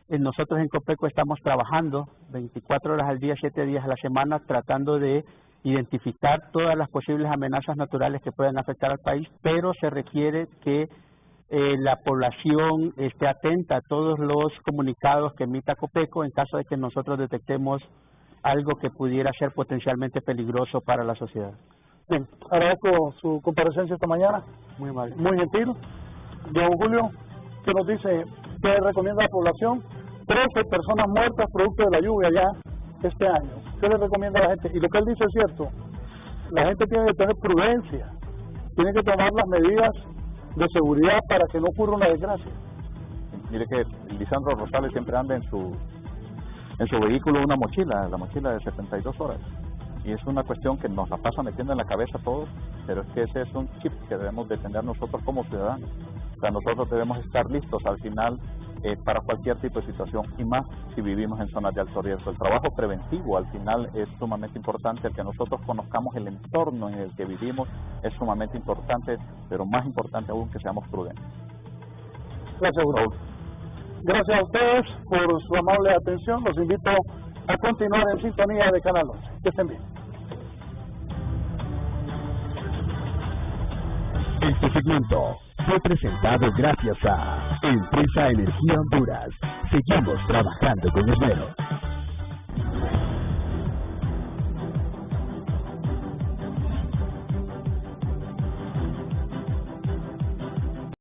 Nosotros en Copeco estamos trabajando 24 horas al día, 7 días a la semana, tratando de identificar todas las posibles amenazas naturales que puedan afectar al país, pero se requiere que la población esté atenta a todos los comunicados que emita Copeco en caso de que nosotros detectemos algo que pudiera ser potencialmente peligroso para la sociedad. Bien, agradezco su comparecencia esta mañana. Muy amable. Muy gentil. Don Julio, ¿qué nos dice? ¿Qué recomienda a la población? 13 personas muertas producto de la lluvia ya este año. ¿Qué le recomienda a la gente? Y lo que él dice es cierto. La gente tiene que tener prudencia. Tiene que tomar las medidas de seguridad para que no ocurra una desgracia. Mire que Lisandro Rosales siempre anda en su vehículo una mochila, la mochila de 72 horas. Y es una cuestión que nos la pasa metiendo en la cabeza a todos, pero es que ese es un chip que debemos de tener nosotros como ciudadanos. O sea, nosotros debemos estar listos al final para cualquier tipo de situación, y más si vivimos en zonas de alto riesgo. El trabajo preventivo al final es sumamente importante, el que nosotros conozcamos el entorno en el que vivimos es sumamente importante, pero más importante aún que seamos prudentes. Gracias, Raúl. Gracias a ustedes por su amable atención. Los invito a continuar en sintonía de Canal 11. Que estén bien. Este segmento fue presentado gracias a Empresa Energía Honduras. Seguimos trabajando con esmero.